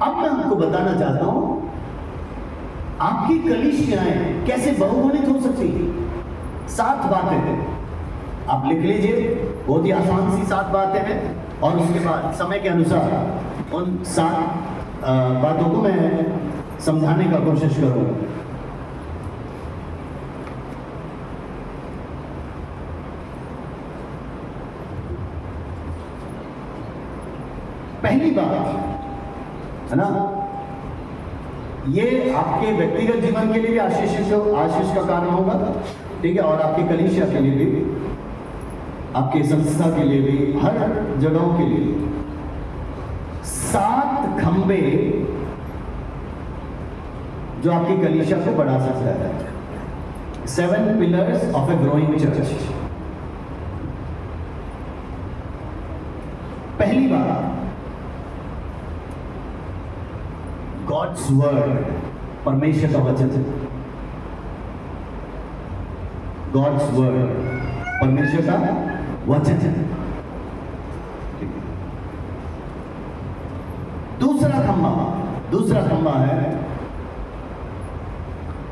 अब मैं आपको बताना चाहता हूं आपकी कलीसियाएं कैसे बहुगुणित हो सकती है। 7 बातें आप लिख लीजिए, बहुत ही आसान सी 7 बातें हैं, और उसके बाद समय के अनुसार उन 7 बातों को मैं समझाने का कोशिश करूंगा। पहली बात है ना, ये आपके व्यक्तिगत जीवन के लिए भी आशीष का कारण होगा, ठीक है, और आपकी कलीसिया के लिए भी, आपकी संस्था के लिए भी, हर जगहों के लिए 7 खंबे जो आपकी कलीसिया को बढ़ा सकता है। 7 pillars of a growing church. पहली बात, गॉड्स वर्ड, परमेश्वर का वचन। गॉड्स वर्ड, परमेश्वर का वचन। दूसरा खंबा है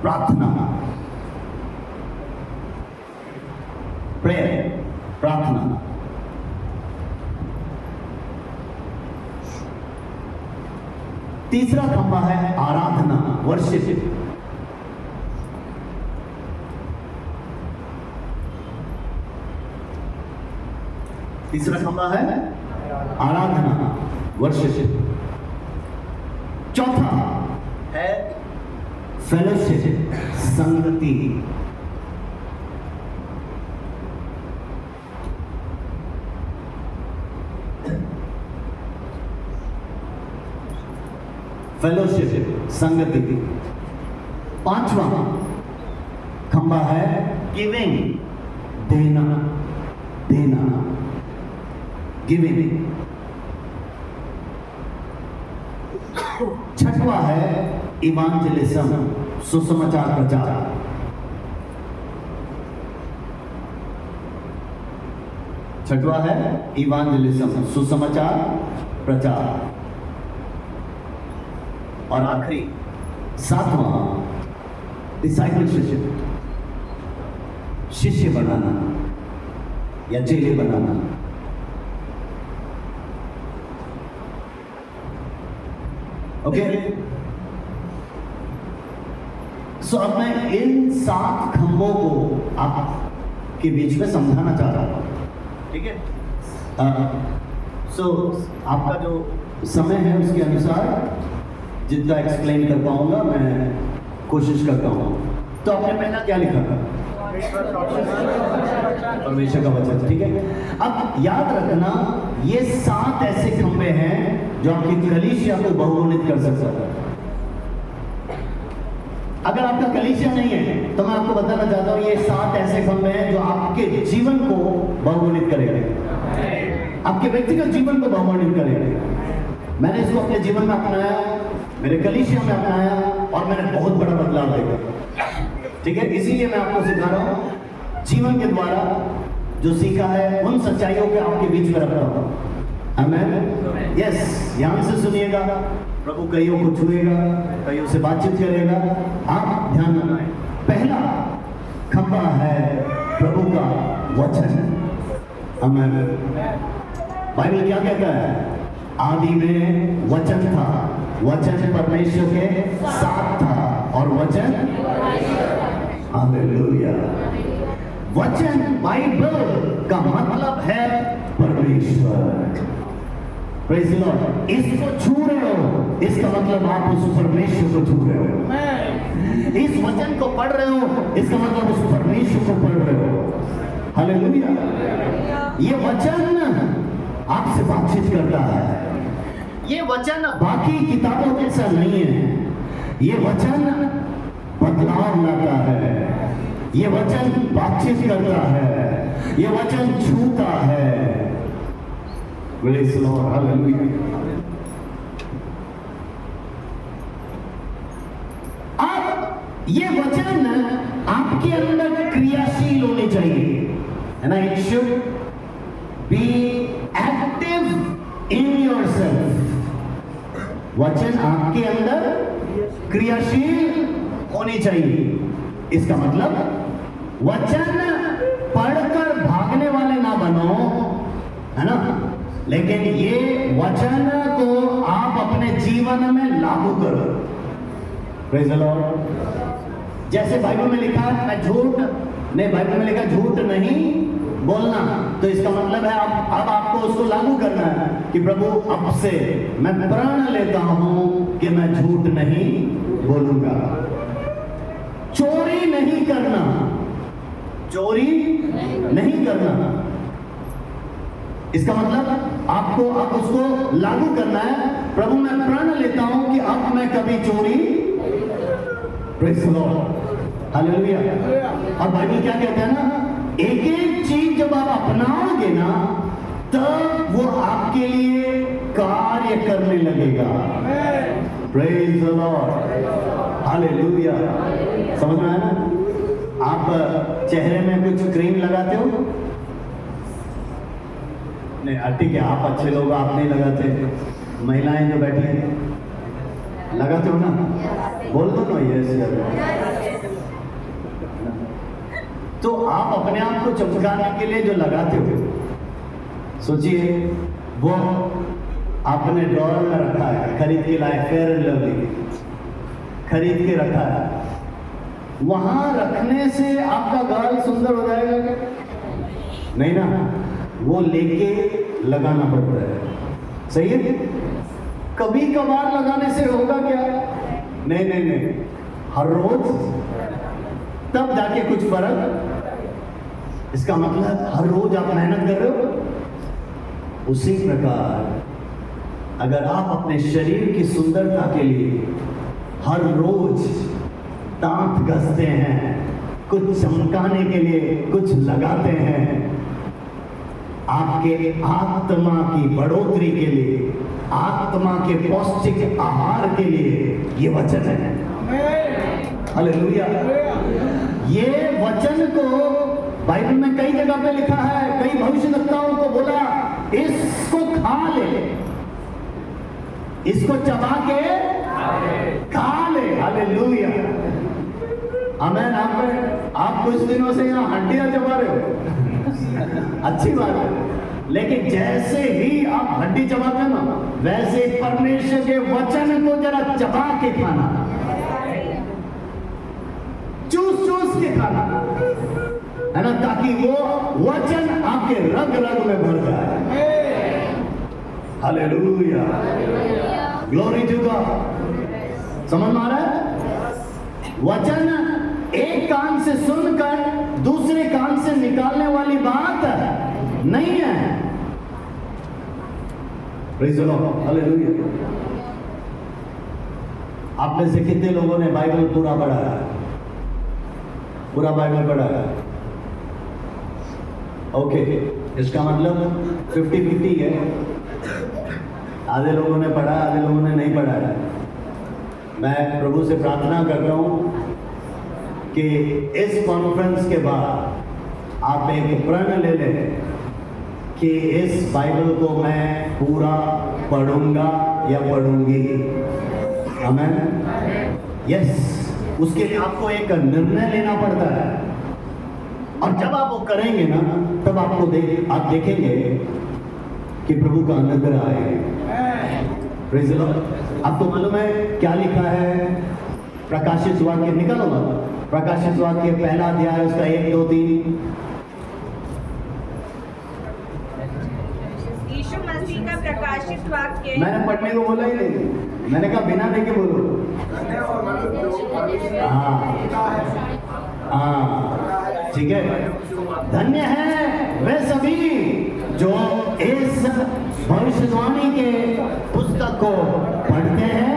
प्रार्थना, प्रेयर, प्रार्थना। तीसरा खंबा है आराधना, वर्शिप। तीसरा खंबा है आराधना, वर्शिप। चौथा है फेलोशिप, संगति। फेलोशिप, संगति। 5वां खंबा है गिविंग, देना, गिविंग। 6वां है इवांजेलिज्म, सुसमाचार प्रचार। 6वां है इवांजेलिज्म, सुसमाचार प्रचार। और आखिरी 7वां डिसाइपलशिप, शिष्य बनाना या चेले बनाना। ओके, सो अब मैं इन 7 खंभों को आपके बीच में समझाना चाह रहा हूं, ठीक है। सो आपका जो समय है उसके अनुसार जितना एक्सप्लेन कर पाऊंगा मैं कोशिश करता हूं। तो आपने पहला क्या लिखा था? परमेश्वर का वचन, ठीक है। अब याद रखना, ये 7 ऐसे खंभे हैं जो आपकी कलीसिया को बहुगुणित कर सकता है। अगर आपका कलीसिया नहीं है तो मैं आपको बताना चाहता हूं, ये 7 ऐसे खंभे हैं जो आपके जीवन को बहुगुणित करेंगे, आपके व्यक्तिगत जीवन को बहुगुणित करेंगे। मैंने इसको अपने जीवन में अपनाया, मेरे कलीसिया में अपनाया, और मैंने बहुत बड़ा बदलाव देखा, ठीक है। इसीलिए मैं आपको सिखा रहा हूं, जीवन के द्वारा जो सीखा है उन सच्चाइयों को आपके बीच में रख रहा हूं। आमीन, यस। ध्यान से सुनिएगा, प्रभु कईयों को छुएगा, कईयों से बातचीत करेगा, आप ध्यान लगाएं। पहला खंभा है प्रभु का वचन। आमीन। बाइबल क्या कहता है? आदि में वचन था, वचन परमेश्वर के साथ था, और वचन, हालेलुया। वचन बाइबल का मतलब है परमेश्वर। Praise the Lord. इसको छू रहे हो, इसका मतलब आप उस परमेश्वर को छू रहे हो। इस वचन को पढ़ रहे हो, इसका मतलब उस परमेश्वर को पढ़ रहे हो। हालेलुया। ये वचन आपसे बातचीत करता है। ये वचन बाकी किताबों जैसा नहीं है। ये वचन बदलाव लाता है, ये वचन बातचीत करता है, ये वचन छूता है। Praise the Lord, hallelujah. अब ये वचन आपके अंदर क्रियाशील होने चाहिए, है ना। It should be active in yourself. वचन आपके अंदर क्रियाशील होनी चाहिए। इसका मतलब वचन पढ़कर भागने वाले ना बनो, है ना, लेकिन ये वचन को आप अपने जीवन में लागू करो। Praise the Lord. जैसे बाइबल में लिखा है मैं झूठ नहीं, बाइबल में लिखा झूठ नहीं बोलना, तो इसका मतलब है अब आपको उसको लागू करना है कि प्रभु अब से मैं प्रण लेता हूं कि मैं झूठ नहीं बोलूंगा। चोरी नहीं करना, चोरी नहीं करना, इसका मतलब आपको अब उसको लागू करना है। प्रभु मैं प्रण लेता हूं कि अब मैं कभी चोरी, प्रेज़ द लॉर्ड, हालेलुया। और बाइबल क्या कहता है ना, एक एक चीज जब आप अपनाओगे ना तब वो आपके लिए कार्य करने लगेगा। Praise the Lord, hallelujah. समझ में आया ना? आप चेहरे में कुछ क्रीम लगाते हो? नहीं, ठीक है, आप अच्छे लोग आप नहीं लगाते, महिलाएं जो बैठी हैं लगाते हो ना? बोल दो ना यस। तो आप अपने आप को चमकाने के लिए जो लगाते हो, सोचिए वो आपने ड्रॉअर में रखा है, खरीद के लाए, फेयर एंड लवली खरीद के रखा है, वहां रखने से आपका गाल सुंदर हो जाएगा क्या? नहीं ना, वो लेके लगाना पड़ता है। सही है? कभी कभार लगाने से होगा क्या? नहीं नहीं नहीं, हर रोज, तब जाके कुछ फर्क। इसका मतलब हर रोज आप मेहनत कर रहे हो। उसी प्रकार अगर आप अपने शरीर की सुंदरता के लिए हर रोज दांत घसते हैं, कुछ चमकाने के लिए कुछ लगाते हैं, आपके आत्मा की बढ़ोतरी के लिए, आत्मा के पौष्टिक आहार के लिए ये वचन है। हालेलुया। ये वचन को बाइबल में कई जगह पे लिखा है, कई भविष्यवक्ताओं को बोला इसको खा ले, इसको चबा के खा ले। हालेलुया, आमीन। आप कुछ दिनों से यहाँ हड्डियां चबा रहे हो, अच्छी बात है, लेकिन जैसे ही आप हड्डी चबाते ना, वैसे परमेश्वर के वचन को जरा चबा के खाना, चूस चूस के खाना, है ना, ताकि वो वचन आपके रग रग में भर जाए। Hallelujah, glory to God. समझ में आ रहा है? वचन एक कान से सुनकर दूसरे कान से निकालने वाली बात नहीं है। Praise the Lord, hallelujah. आप में से कितने लोगों ने बाइबल पूरा पढ़ा है? पूरा बाइबल पढ़ा है? ओके, इसका मतलब 50-50 है। आधे लोगों ने पढ़ा, आधे लोगों ने नहीं पढ़ा है। मैं प्रभु से प्रार्थना करता हूँ कि इस कॉन्फ्रेंस के बाद आप एक प्रण ले लें कि इस बाइबल को मैं पूरा पढ़ूंगा या पढ़ूंगी। आमीन, यस। उसके लिए आपको एक निर्णय लेना पड़ता है, और जब आप वो करेंगे ना, तब आप देखेंगे कि प्रभु का अनुग्रह आएगा। Praise the Lord. आपको मालूम है क्या लिखा है प्रकाशित वाक्य? निकालो ना, प्रकाशित वाक्य पहला अध्याय, उसका 1, 2, 3। यीशु मसीह का प्रकाशित वाक्य। मैंने पढ़ने को बोला ही नहीं, मैंने कहा बिना देखे बोलो। हाँ, ठीक है। धन्य है वे सभी जो इस भविष्यवाणी के पुस्तक को पढ़ते हैं,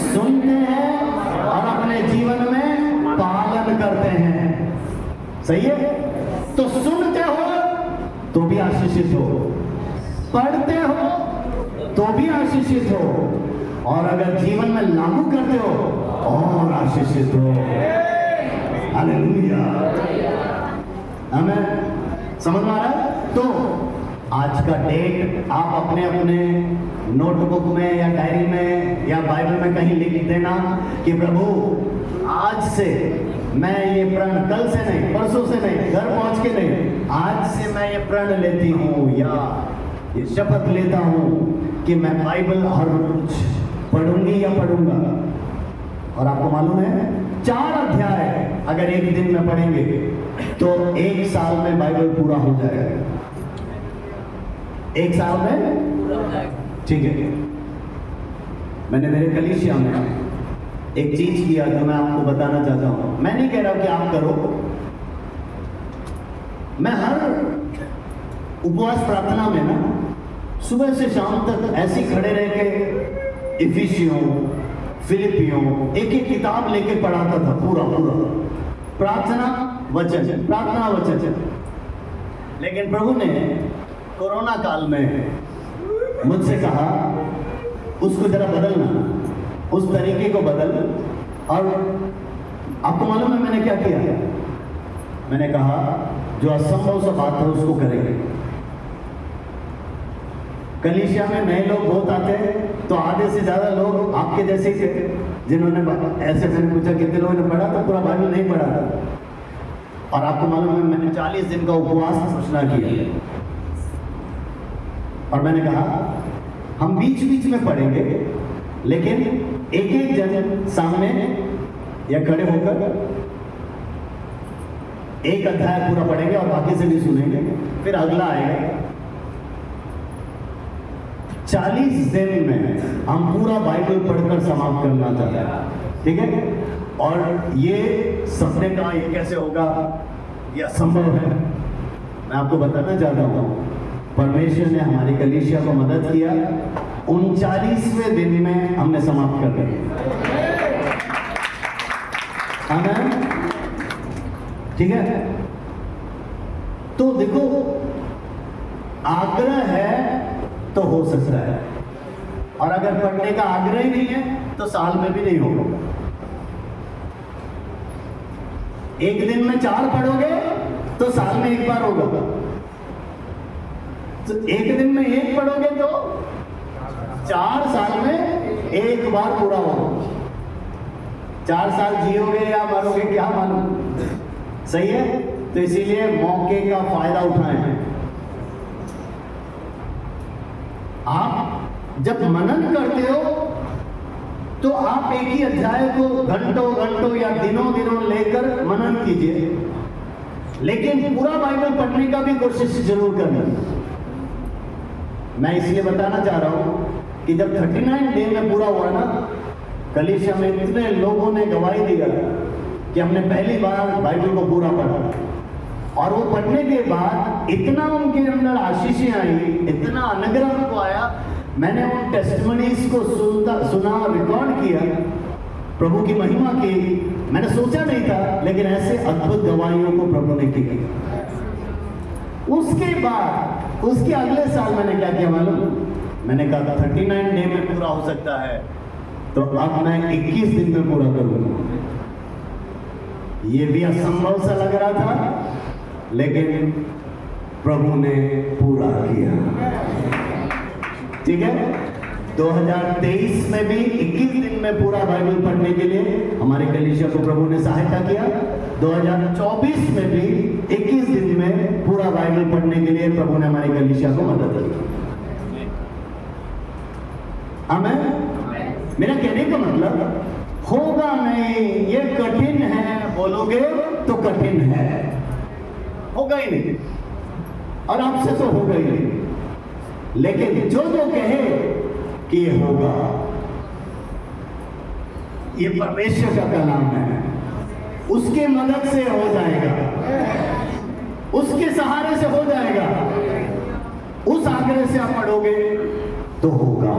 सुनते हैं और अपने जीवन में पालन करते हैं। सही है? तो सुनते हो तो भी आशीषित हो, पढ़ते हो तो भी आशीषित हो, और अगर जीवन में लागू करते हो और आशीषित हो। हालेलुया, आमीन। समझ में आ रहा है? तो आज का डेट आप अपने अपने नोटबुक में या डायरी में या बाइबल में कहीं लिख देना कि प्रभु आज से मैं ये प्रण, कल से नहीं, परसों से नहीं, घर पहुंच के नहीं, आज से मैं ये प्रण लेती हूँ या ये शपथ लेता हूँ कि मैं बाइबल हर रोज पढ़ूंगी या पढ़ूंगा। और आपको मालूम है 4 अध्याय अगर एक दिन में पढ़ेंगे तो 1 साल में बाइबल पूरा हो जाएगा। 1 साल में, ठीक है। मैंने मेरे कलीसिया में एक चीज किया जो मैं आपको बताना चाहता हूं। मैं नहीं कह रहा कि आप करो, मैं हर उपवास प्रार्थना में ना सुबह से शाम तक ऐसे खड़े रह के इफिसियों, फिलिपियों एक एक किताब लेके पढ़ाता था, पूरा प्रार्थना वचन, प्रार्थना वचन। लेकिन प्रभु ने कोरोना काल में मुझसे कहा उसको जरा बदलना, उस तरीके को बदल। और आपको मालूम है मैंने क्या किया? मैंने कहा जो असंभव सा बात है उसको करेंगे। कलीसिया में नए लोग बहुत आते हैं तो आधे से ज्यादा लोग आपके जैसे ही थे, जिन्होंने ऐसे, मैंने पूछा कितने लोगों ने पढ़ा, तो पूरा बाइबल नहीं पढ़ा था। और आपको मालूम है मैंने 40 दिन का उपवास घोषणा किया और मैंने कहा हम बीच बीच में पढ़ेंगे, लेकिन एक एक जन सामने या खड़े होकर एक अध्याय पूरा पढ़ेंगे और बाकी से भी सुनेंगे, फिर अगला आएगा। 40 दिन में हम पूरा बाइबल पढ़कर समाप्त करना चाहते हैं, ठीक है। और ये सपने का ये कैसे होगा, ये असंभव है। मैं आपको बताना चाहता हूँ परमेश्वर ने हमारी कलीसिया को मदद किया, 39वें दिन में हमने समाप्त कर दिया। आमीन, ठीक है। तो देखो आग्रह है तो हो सकता है, और अगर पढ़ने का आग्रह ही नहीं है तो साल में भी नहीं होगा। एक दिन में 4 पढ़ोगे तो साल में 1 बार होगा, तो एक दिन में 1 पढ़ोगे तो 4 साल में 1 बार पूरा होगा। 4 साल जियोगे या मरोगे क्या मालूम, सही है। तो इसीलिए मौके का फायदा उठाएं। आप जब मनन करते हो तो आप एक ही अध्याय को घंटों घंटों या दिनों दिनों लेकर मनन कीजिए, लेकिन पूरा बाइबल पढ़ने का भी कोशिश जरूर करना। मैं इसलिए बताना चाह रहा हूं कि जब 39 डे में पूरा हुआ ना, कलीसिया में इतने लोगों ने गवाही दिया कि हमने पहली बार बाइबल को पूरा पढ़ा, और वो पढ़ने के बाद इतना उनके अंदर आशीषें आई, इतना अनुग्रह उनको आया। मैंने उन टेस्टिमनीज को सुना, रिकॉर्ड किया, प्रभु की महिमा की। मैंने सोचा नहीं था, लेकिन ऐसे अद्भुत गवाहियों को प्रभु ने की। उसके बाद उसके अगले साल मैंने क्या किया मालूम? मैंने कहा 39 डे में पूरा हो सकता है, तो अब मैं 21 दिन में पूरा करूंगा। ये भी असंभव सा लग रहा था, लेकिन प्रभु ने पूरा किया, ठीक है। 2023 में भी 21 दिन में पूरा बाइबल पढ़ने के लिए हमारे कलीसिया को प्रभु ने सहायता किया। 2024 में भी 21 दिन में पूरा बाइबल पढ़ने के लिए प्रभु ने हमारी कलीसिया को मदद की। आमीन। मेरा कहने का मतलब होगा नहीं, ये कठिन है बोलोगे तो कठिन है, होगा ही नहीं, और आपसे तो होगा ही नहीं। लेकिन जो कहे कि ये होगा, ये परमेश्वर का कलाम है, उसके मदद से हो जाएगा, उसके सहारे से हो जाएगा। उस आग्रह से आप पढ़ोगे तो होगा।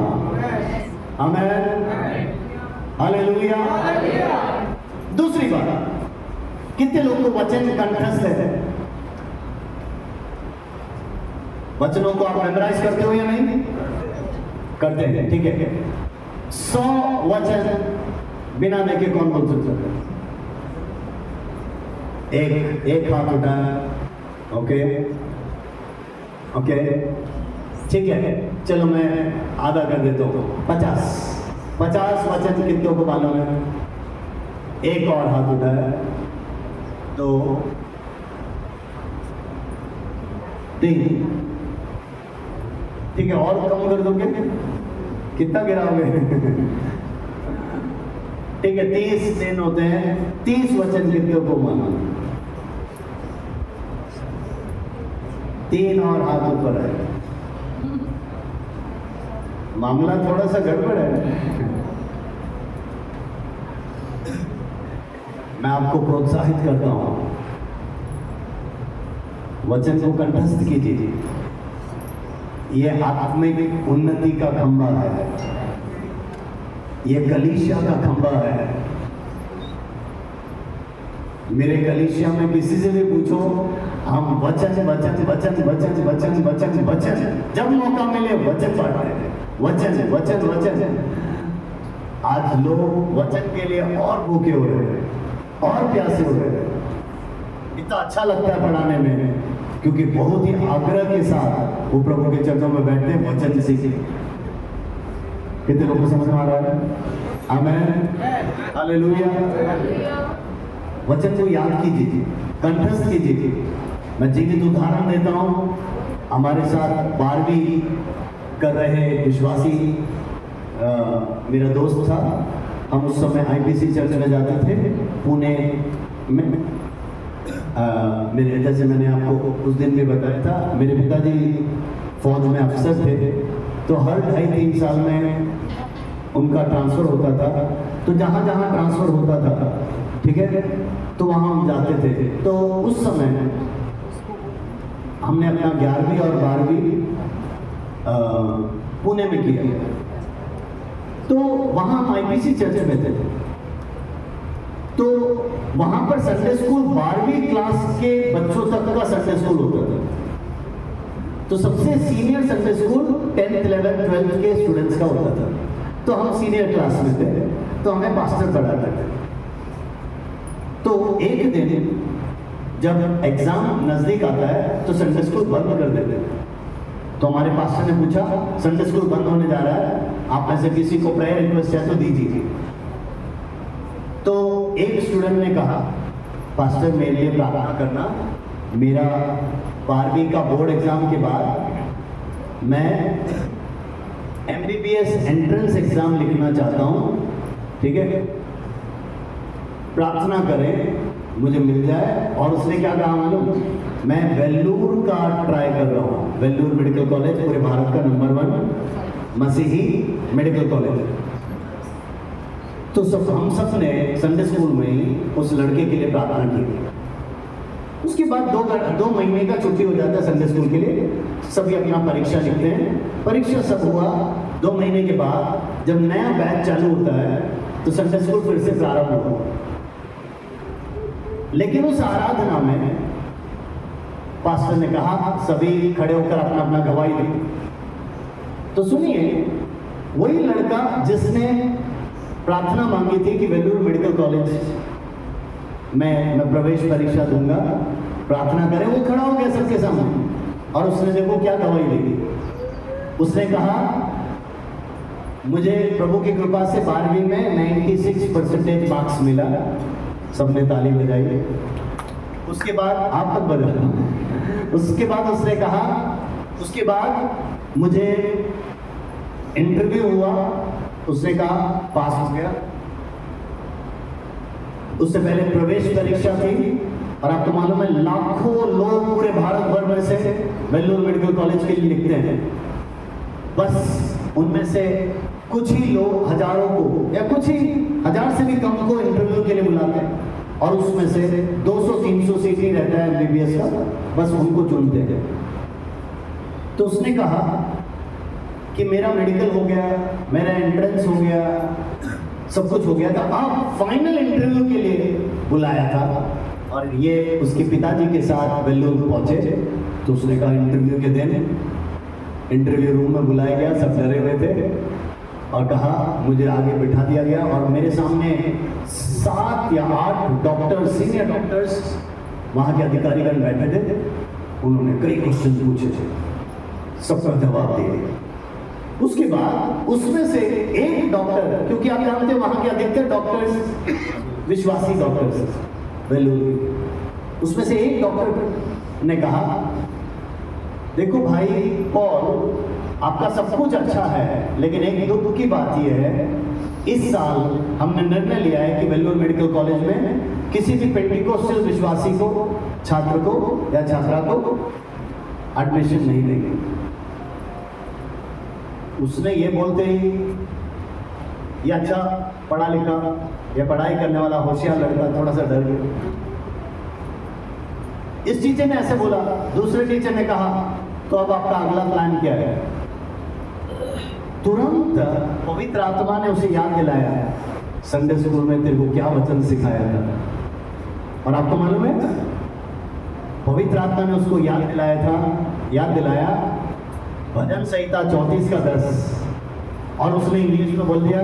आमीन, हालेलुया। दूसरी बात, कितने लोग को वचन कंठस्थ है? वचनों को आप मेमोराइज करते हो या नहीं करते हैं? ठीक है। 100 वचन बिना देखे कौन बोल सकता है? एक हाथ उठाया, ओके। ओके, ठीक है, चलो मैं आधा कर देता हूँ। 50 वचन कितनों को मालूम है? एक और हाथ उठाया, 2 3, ठीक है, और कम कर दोगे? कितना गिराओगे? ठीक है, 30 दिन होते हैं। 30 वचन कितनों को मालूम? 3 और हाथ ऊपर है। मामला थोड़ा सा गड़बड़ है। मैं आपको प्रोत्साहित करता हूं, वचन को कंठस्थ कीजिए। यह आत्मिक उन्नति का खंभा है, यह कलीसिया का खंभा है। मेरे कलीसिया में किसी से भी पूछो, हम वचन वचन वचन वचन वचन वचन वचन, जब मौका मिले वचन पढ़ते हैं, वचन वचन वचन। आज लोग वचन के लिए और भूखे हो रहे हैं, और प्यासे हो रहे हैं। इतना अच्छा लगता है पढ़ाने में, क्योंकि बहुत ही आग्रह के साथ वो प्रभु के चरणों में बैठते हैं, वचन सीखे। कितने लोगों को समझ में आ रहा है? आमीन, हालेलुया। वचन को याद कीजिए, कंठस्थ कीजिए। मैं जीवित उदाहरण देता हूँ। हमारे साथ 12वीं कर रहे विश्वासी मेरा दोस्त था। हम उस समय IPC चर्च में जाते थे पुणे में। मेरे, जैसे मैंने आपको उस दिन भी बताया था, मेरे पिताजी फौज में अफसर थे, तो हर 2.5-3 साल में उनका ट्रांसफ़र होता था। तो जहाँ जहाँ ट्रांसफ़र होता था, ठीक है, तो वहाँ हम जाते थे। तो उस समय हमने अपना 11वीं और 12वीं पुणे में किया। तो वहाँ हम IPC चर्च में थे। तो वहाँ पर संडे स्कूल 12वीं क्लास के बच्चों तक का संडे स्कूल होता था। तो सबसे senior Sunday school 10th 11th 12th के स्टूडेंट्स का होता था। तो हम सीनियर क्लास में थे, तो हमें पास्टर पढ़ाते थे। तो एक दिन जब एग्जाम नजदीक आता है तो संडे स्कूल बंद कर देते थे। तो हमारे पास्टर ने पूछा, संडे स्कूल बंद होने जा रहा है, आप में से किसी को प्रेयर रिक्वेस्ट है तो दीजिए। तो एक स्टूडेंट ने कहा, पास्टर मेरे लिए प्रार्थना करना, मेरा 12वीं का बोर्ड एग्जाम के बाद मैं MBBS एंट्रेंस एग्जाम लिखना चाहता हूँ, ठीक है, प्रार्थना करें मुझे मिल जाए। और उसने क्या कहा मालूम? मैं वेल्लूर का ट्राई कर रहा हूँ। वेल्लूर मेडिकल कॉलेज पूरे भारत का नंबर 1 मसीही मेडिकल कॉलेज। तो हम सब ने संडे स्कूल में ही उस लड़के के लिए प्रार्थना की। उसके बाद 2 महीने का छुट्टी हो जाता है संडे स्कूल के लिए, सभी अपना परीक्षा लिखते हैं। परीक्षा सब हुआ, 2 महीने के बाद जब नया बैच चालू होता है तो संडे स्कूल फिर से प्रारंभ हुआ। लेकिन उस आराधना में पास्टर ने कहा, सभी खड़े होकर अपना अपना गवाही दी। तो सुनिए, वही लड़का जिसने प्रार्थना मांगी थी कि वेल्लूर मेडिकल कॉलेज में मैं प्रवेश परीक्षा दूंगा, प्रार्थना करें, वो खड़ा हो गया सबके सामने। और उसने देखो क्या गवाही दी। उसने कहा, मुझे प्रभु की कृपा से 12वीं में 96% मार्क्स मिला। सबने ताली बजाई। उसके बाद आप तक बजा। उसके बाद उसने कहा, उसके बाद मुझे इंटरव्यू हुआ, उसने कहा पास हो गया। उससे पहले प्रवेश परीक्षा थी, और आपको मालूम है लाखों लोग पूरे भारत भर में से वेल्लूर मेडिकल कॉलेज के लिए लिखते हैं। बस उनमें से कुछ ही लोग हजारों को, या कुछ ही हजार से भी कम को इंटरव्यू के लिए बुलाते हैं, और उसमें से 200-300 सीट ही रहता है MBBS का, बस उनको चुनते हैं। तो उसने कहा कि मेरा मेडिकल हो गया, मेरा एंट्रेंस हो गया, सब कुछ हो गया था, अब फाइनल इंटरव्यू के लिए बुलाया था। और ये उसके पिताजी के साथ वेल्लूर पहुंचे। तो उसने कहा इंटरव्यू के दिन इंटरव्यू रूम में बुलाया गया, सब डरे हुए थे, और कहा मुझे आगे बिठा दिया गया। और मेरे सामने 7 या 8 डॉक्टर, सीनियर डॉक्टर्स, वहाँ के अधिकारीगण बैठे थे। उन्होंने कई क्वेश्चन पूछे थे। सबका जवाब दे दिया। उसके बाद उसमें से एक डॉक्टर, क्योंकि आप जानते हैं वहां के अधिकतर डॉक्टर्स विश्वासी डॉक्टर्स वेलूर, उसमें से एक डॉक्टर ने कहा, देखो भाई पॉल, आपका सब कुछ अच्छा है, लेकिन एक दुख की बात यह है, इस साल हमने निर्णय लिया है कि वेल्लोर मेडिकल कॉलेज में किसी भी पेंटिकोस्टल विश्वासी को, छात्र को या छात्रा को एडमिशन नहीं देंगे। उसने ये बोलते ही, ये अच्छा पढ़ा लिखा या पढ़ाई करने वाला होशियार लड़का थोड़ा सा डर गया। इस टीचर ने ऐसे बोला, दूसरे टीचर ने कहा, तो अब आपका अगला प्लान क्या है? तुरंत पवित्र आत्मा ने उसे याद दिलाया, संडे स्कूल में तेरे को क्या वचन सिखाया था। और आपको मालूम है, पवित्र आत्मा ने उसको याद दिलाया भजन संहिता 34:10, और उसने इंग्लिश में बोल दिया,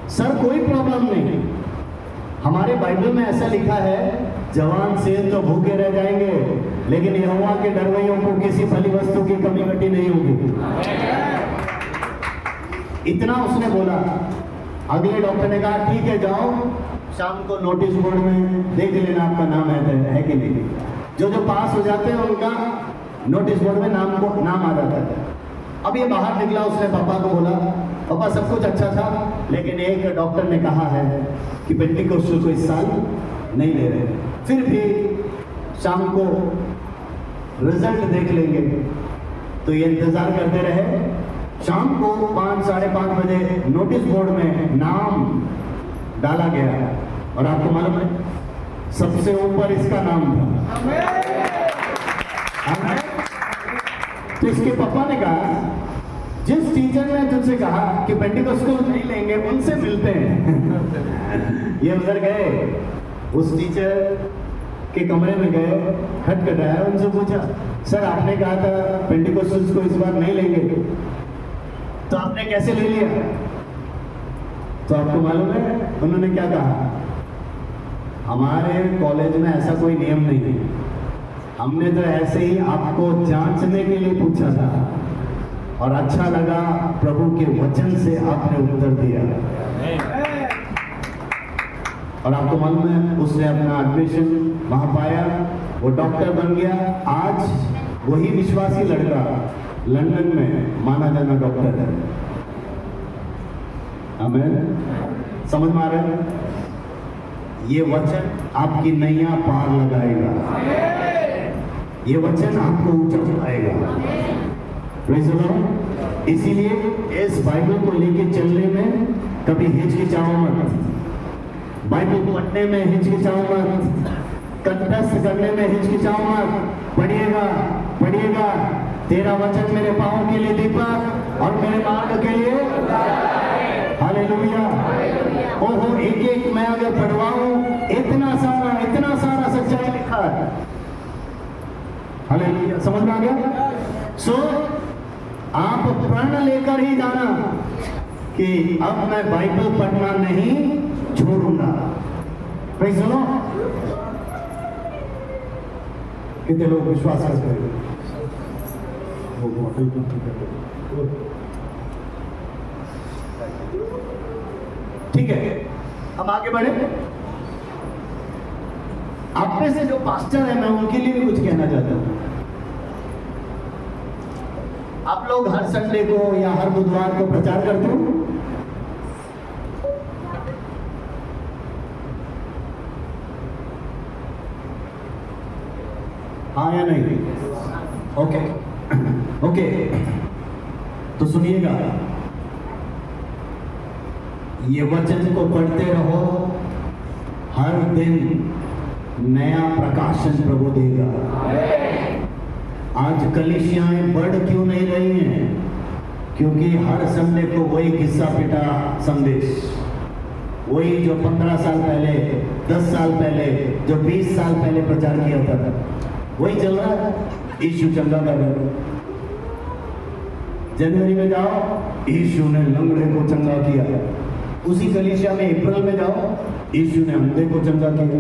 सर कोई प्रॉब्लम नहीं, हमारे बाइबल में ऐसा लिखा है, जवान शेर तो भूखे रह जाएंगे, लेकिन यहोवा के डरवैयों को किसी फली वस्तु की कमी घटी नहीं होगी। इतना उसने बोला। अगले डॉक्टर ने कहा, ठीक है जाओ, शाम को नोटिस बोर्ड में देख लेना आपका नाम है कि नहीं। जो पास हो जाते हैं उनका नोटिस बोर्ड में नाम आ जाता है। अब ये बाहर निकला, उसने पापा को बोला, पापा सब कुछ अच्छा था, लेकिन एक डॉक्टर ने कहा है कि पेंटिकोस्टल को इस साल नहीं ले रहे, फिर भी शाम को रिजल्ट देख लेंगे। तो ये इंतजार करते रहे। शाम को 5, साढ़े 5 बजे नोटिस बोर्ड में नाम डाला गया, और आपको मालूम है सबसे ऊपर इसका नाम था। तो इसके पापा ने कहा, जिस टीचर ने तुझसे कहा कि पेंटिकोस्टल नहीं लेंगे, उनसे मिलते हैं। ये उधर गए, उस टीचर के कमरे में गए, खटखटाया, उनसे पूछा, सर आपने कहा था पेंटिकोस्टल्स को इस बार नहीं लेंगे, तो आपने कैसे ले लिया? तो आपको मालूम है उन्होंने क्या कहा, हमारे कॉलेज में ऐसा कोई नियम नहीं है, हमने तो ऐसे ही आपको जांचने के लिए पूछा था, और अच्छा लगा प्रभु के वचन से आपने उत्तर दिया। और आपको मालूम है उसने अपना एडमिशन वहां पाया, वो डॉक्टर बन गया। आज वही विश्वासी लड़का लंदन में माना जाना डॉक्टर है। हमें समझ में आ रहा है? ये वचन आपकी नैया पार लगाएगा, ये वचन आपको ऊंचा उठाएगा। Praise the Lord. इसीलिए इस बाइबल को लेके चलने में कभी हिचकिचाओ मत, बाइबल पढ़ने में हिचकिचाओ मत, कंठस्थ करने में हिचकिचाओ मत। पढ़िएगा, तेरा वचन मेरे पांव के लिए दीपक और मेरे मार्ग के लिए हालेलुया। ओहो, एक मैं अगर पढ़वाऊं, इतना सारा सच्चाई लिखा है। हालेलुया, समझ में आ गया? सो आप प्रण लेकर ही जाना कि अब मैं बाइबल पढ़ना नहीं छोड़ूंगा। Praise the Lord. कितने लोग विश्वास करते हैं? ठीक है, अब आगे बढ़े। आप में से जो पास्टर है, मैं उनके लिए भी कुछ कहना चाहता हूं। आप लोग हर संडे को या हर बुधवार को प्रचार करते हो? हाँ या नहीं? ओके, तो सुनिएगा, ये वचन को पढ़ते रहो, हर दिन नया प्रकाशन प्रभु देगा। आज कलीसियाएं बढ़ क्यों नहीं रही हैं? क्योंकि हर संडे को वही घिस्सा पिटा संदेश, वही जो 15 साल पहले, 10 साल पहले, जो 20 साल पहले प्रचार किया था, वही चल रहा है। यीशु चंगा कर रहा है। जनवरी में जाओ, यीशु ने लंगड़े को चंगा किया। उसी कलीसिया में अप्रैल में जाओ, यीशु ने अंधे को चंगा किया।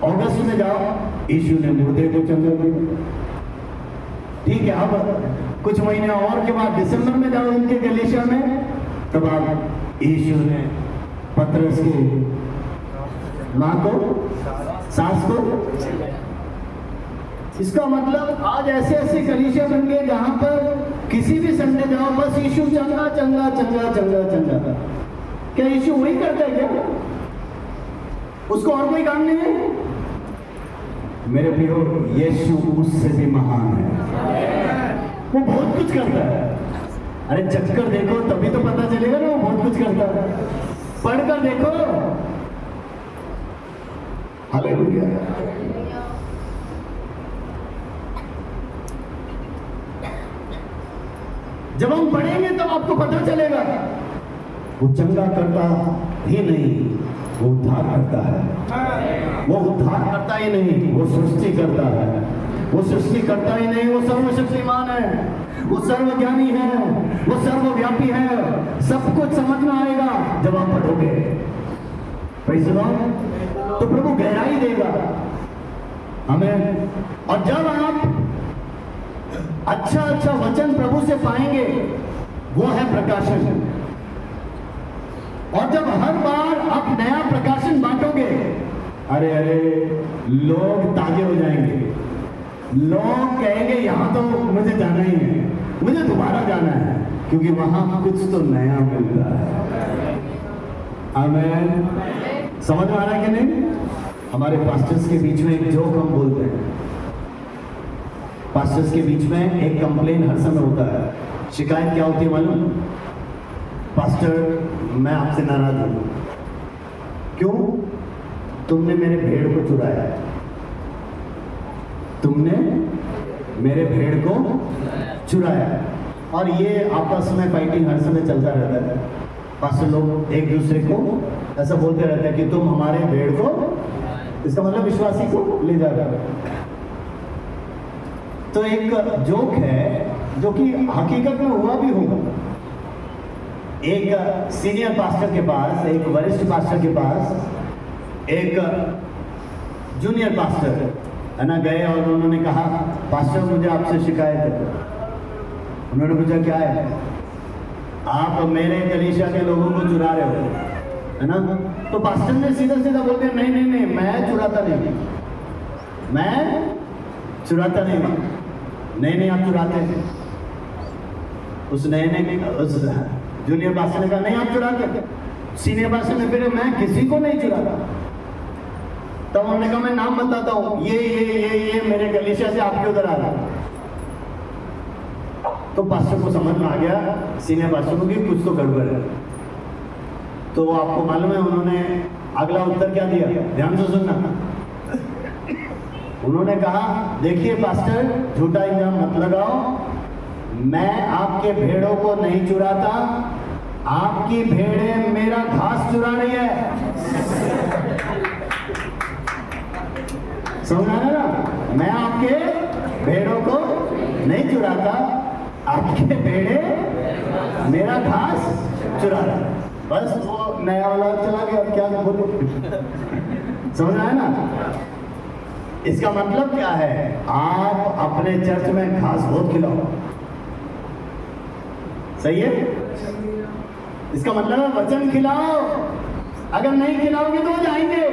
अगस्त में जाओ, यीशु ने मुर्दे को चंगा किया। ठीक है, अब कुछ महीने और के बाद दिसंबर में जाओ उनके गलीशिया में, तब आप यीशु ने पतरस की माँ को, सास को, इसका मतलब आज ऐसे ऐसे कलीसिया बन गए जहां पर किसी भी संडे जाओ बस यीशु चंगा चंगा चंगा चंगा चंगा। क्या यीशु वही करता है क्या? उसको और कोई काम नहीं है? मेरे प्रियो, यीशु उससे भी महान है, वो बहुत कुछ करता है। अरे चक्कर देखो तभी तो पता चलेगा ना वो बहुत कुछ करता है, पढ़कर देखो। हालेलुया। जब हम पढ़ेंगे तब आपको पता चलेगा वो चंगा करता ही नहीं, वो उद्धार करता है। वो उद्धार करता ही नहीं, वो सृष्टि करता है। वो सृष्टि करता ही नहीं, वो सर्वशक्तिमान है, वो सर्वज्ञानी है, वो सर्वव्यापी है। सब कुछ समझ में आएगा जब आप पढ़ोगे। Praise the Lord. तो प्रभु गहराई देगा हमें। और जब आप अच्छा अच्छा वचन प्रभु से पाएंगे, वो है प्रकाशन। और जब हर बार आप नया प्रकाशन बांटोगे, अरे अरे लोग ताजे हो जाएंगे। लोग कहेंगे यहां तो मुझे जाना ही है, मुझे दोबारा जाना है, क्योंकि वहां कुछ तो नया मिलता है। आमीन। समझ में आ रहा है कि नहीं? हमारे पास्टर्स के बीच में एक जोक हम बोलते हैं। पास्टर्स के बीच में एक कंप्लेन हर समय होता है। शिकायत क्या होती है मालूम? पास्टर, मैं आपसे नाराज हूं। क्यों? तुमने मेरे भेड़ को चुराया, तुमने मेरे भेड़ को चुराया। और ये आपस में फाइटिंग हर समय चलता रहता है। पास्टर लोग एक दूसरे को ऐसा बोलते रहते हैं कि तुम हमारे भेड़ को, इसका मतलब विश्वासी को ले जा रहे हो। तो एक जोक है जो कि हकीकत में हुआ भी होगा। एक सीनियर पास्टर के पास, एक वरिष्ठ पास्टर के पास एक जूनियर पास्टर है ना गए और उन्होंने कहा, पास्टर मुझे आपसे शिकायत है। उन्होंने पूछा क्या है? आप मेरे कलीसिया के लोगों को चुरा रहे हो, है ना? तो पास्टर ने सीधा सीधा बोल दिया, नहीं नहीं नहीं, मैं चुराता नहीं, मैं चुराता नहीं। नहीं नहीं, आप चुराते हैं। उस जूनियर पास्टर ने कहा, नहीं आप चुराते। सीनियर पास्टर ने फिर, मैं किसी को नहीं चुराता। तब उन्होंने कहा, मैं नाम बताता हूं, ये मेरे कलीसिया से आपके उधर आ रहा है। तो पास्टर को समझ में आ गया, सीनियर पास्टर को, कि कुछ तो गड़बड़ है। तो आपको मालूम है उन्होंने अगला उत्तर क्या दिया? ध्यान से सुनना। उन्होंने कहा, देखिए पास्टर, झूठा इल्जाम मत लगाओ, मैं आपके भेड़ों को नहीं चुराता, आपकी भेड़ें मेरा घास चुरा रही है। समझ आ रहा ना? मैं आपके भेड़ों को नहीं चुराता, आपके भेड़े मेरा घास चुरा रहा है। बस वो नया वाला चला गया, अब क्या बोलो। समझ आया ना? इसका मतलब क्या है? आप अपने चर्च में घास बहुत खिलाओ, सही है? इसका मतलब है वचन खिलाओ। अगर नहीं खिलाओगे तो वो जाएंगे।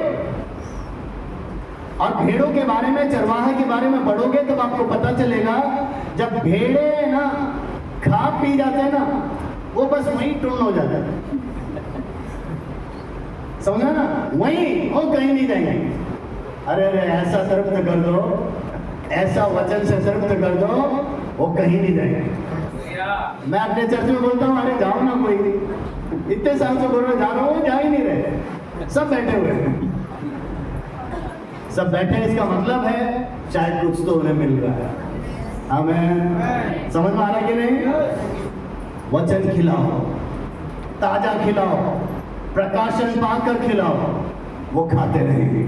और भेड़ों के बारे में, चरवाहे के बारे में पढ़ोगे तब आपको पता चलेगा, जब भेड़े ना खा पी जाते हैं ना, वो बस वहीं टूर्ण हो जाता है। समझा ना? वहीं, वो कहीं नहीं जाएंगे। अरे अरे ऐसा तृप्त कर दो, ऐसा वचन से तृप्त कर दो, वो कहीं नहीं जाएंगे। मैं अपने चर्च में बोलता हूँ, अरे जाओ ना, कोई इतने साल से बोल रहे जा रहा हूँ, जा ही नहीं रहे, सब बैठे हुए हैं। सब बैठे, इसका मतलब है शायद कुछ तो उन्हें मिल रहा है। हमें समझ में आ रहा है कि नहीं? वचन खिलाओ, ताजा खिलाओ, प्रकाशन पाकर खिलाओ, वो खाते रहेंगे,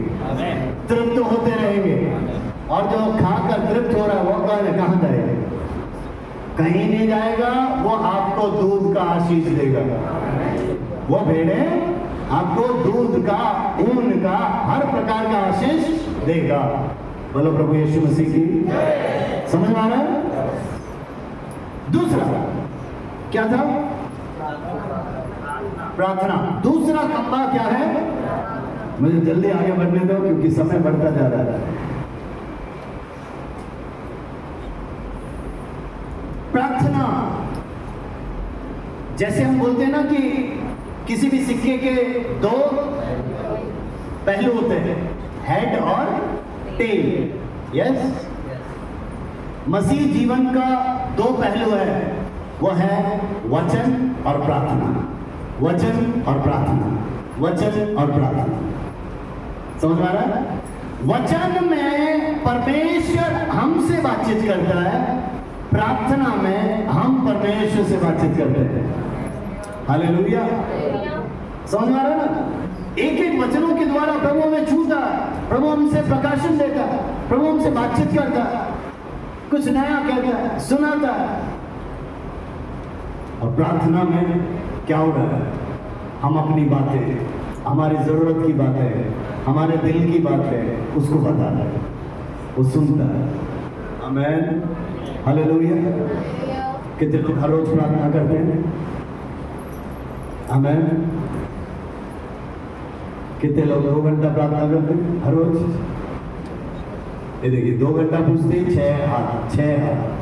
तृप्त होते रहेंगे। और जो खाकर तृप्त हो रहा है वो कहाँ जाएगा? कहीं नहीं जाएगा। वो आपको दूध का आशीष देगा। वो भेड़े आपको दूध का, ऊन का, हर प्रकार का आशीष देगा। बोलो प्रभु यीशु मसीह की। समझ में आ रहा है? दूसरा क्या था? प्रार्थना। दूसरा खंबा क्या है? मुझे जल्दी आगे बढ़ने दो क्योंकि समय बढ़ता जा रहा है। प्रार्थना, जैसे हम बोलते हैं ना कि किसी भी सिक्के के दो पहलू होते हैं, हेड और टेल। यस, मसीह जीवन का दो पहलू है, वो है वचन और प्रार्थना। वचन और प्रार्थना, वचन और प्रार्थना। समझ में आ रहा है? वचन में परमेश्वर हमसे बातचीत करता है, प्रार्थना में हम परमेश्वर से बातचीत करते हैं। हालेलुया। समझ में आ रहा है ना? एक एक वचनों के द्वारा प्रभु हमें छूता है, प्रभु हमसे प्रकाशन देता है, प्रभु हमसे बातचीत करता है, कुछ नया कहता है, सुनाता है। और प्रार्थना में क्या हो रहा है? हम अपनी बातें, हमारी जरूरत की बातें, हमारे दिल की बातें उसको बता रहे हैं, वो सुनता है। आमीन, हालेलुया। कितने लोग हर रोज प्रार्थना करते हैं? आमीन। कितने लोग 2 घंटा प्रार्थना करते हैं हर रोज? ये देखिए, 2 घंटा पूछते ही 6 हाथ, 6 हाथ।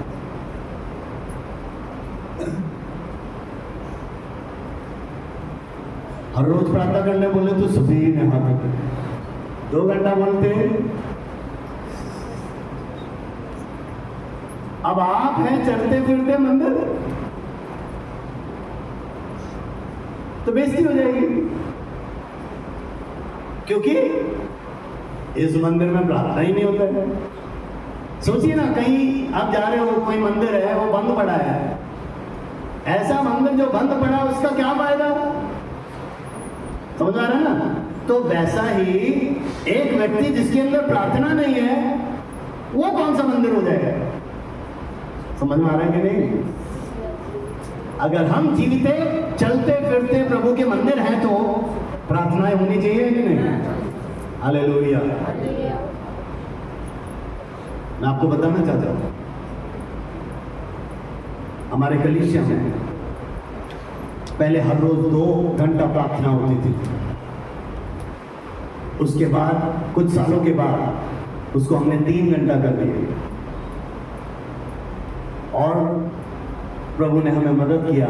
हर रोज प्रार्थना करने बोले तो सभी ने हाथ रखे। 2 घंटा बोलते हैं। अब आप हैं चलते फिरते मंदिर, तो बेइज्जती हो जाएगी, क्योंकि इस मंदिर में प्रार्थना ही नहीं होता है। सोचिए ना, कहीं आप जा रहे हो, कोई मंदिर है वो बंद पड़ा है, ऐसा मंदिर जो बंद पड़ा है उसका क्या फायदा? समझ आ रहा है ना? तो वैसा ही एक व्यक्ति जिसके अंदर प्रार्थना नहीं है, वो कौन सा मंदिर हो जाएगा? समझ में आ रहा है कि नहीं? अगर हम जीवित चलते फिरते प्रभु के मंदिर हैं तो प्रार्थनाएं होनी चाहिए कि नहीं? हालेलुया। मैं आपको बताना चाहता हूं, हमारे कलीसिया में पहले हर रोज 2 घंटा प्रार्थना होती थी। उसके बाद कुछ सालों के बाद उसको हमने 3 घंटा कर दिया, और प्रभु ने हमें मदद किया।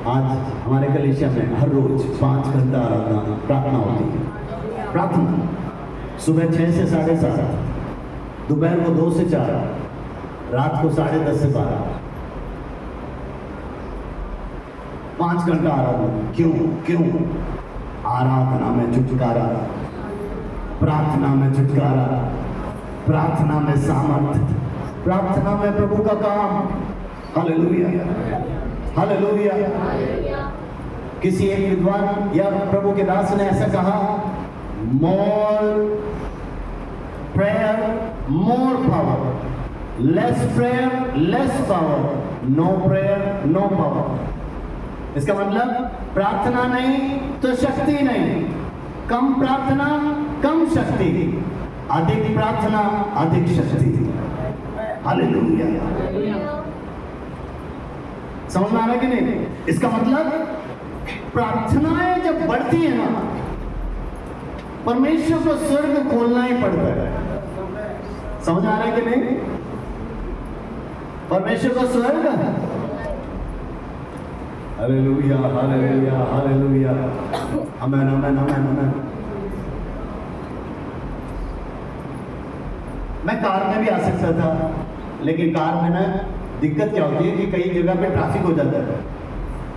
आज हमारे कलीसिया में हर रोज 5 घंटा आराधना प्रार्थना होती है। प्रार्थना सुबह 6 से 7:30, दोपहर को 2 से 4, रात को 10:30 से 12, 5 घंटा आराधना। क्यों? आराधना में छुटकारा, प्रार्थना में छुटकारा, प्रार्थना में सामर्थ, प्रार्थना में प्रभु का काम। Hallelujah, hallelujah. किसी एक विद्वान या प्रभु के दास ने ऐसा कहा, more prayer more power, less prayer less power, no prayer no power. इसका मतलब प्रार्थना नहीं तो शक्ति नहीं, कम प्रार्थना कम शक्ति, अधिक प्रार्थना अधिक शक्ति। हालेलुया। समझ में आ रहा है कि नहीं? इसका मतलब प्रार्थनाएं जब बढ़ती है ना, परमेश्वर को स्वर्ग खोलना ही पड़ता है। समझ आ रहा है कि नहीं? परमेश्वर को स्वर्ग। Hallelujah, hallelujah, hallelujah. आमीन, आमीन, आमीन, आमीन। मैं कार में भी आ सकता था, लेकिन कार में ना दिक्कत क्या होती है कि कई जगह पे ट्रैफिक हो जाता है,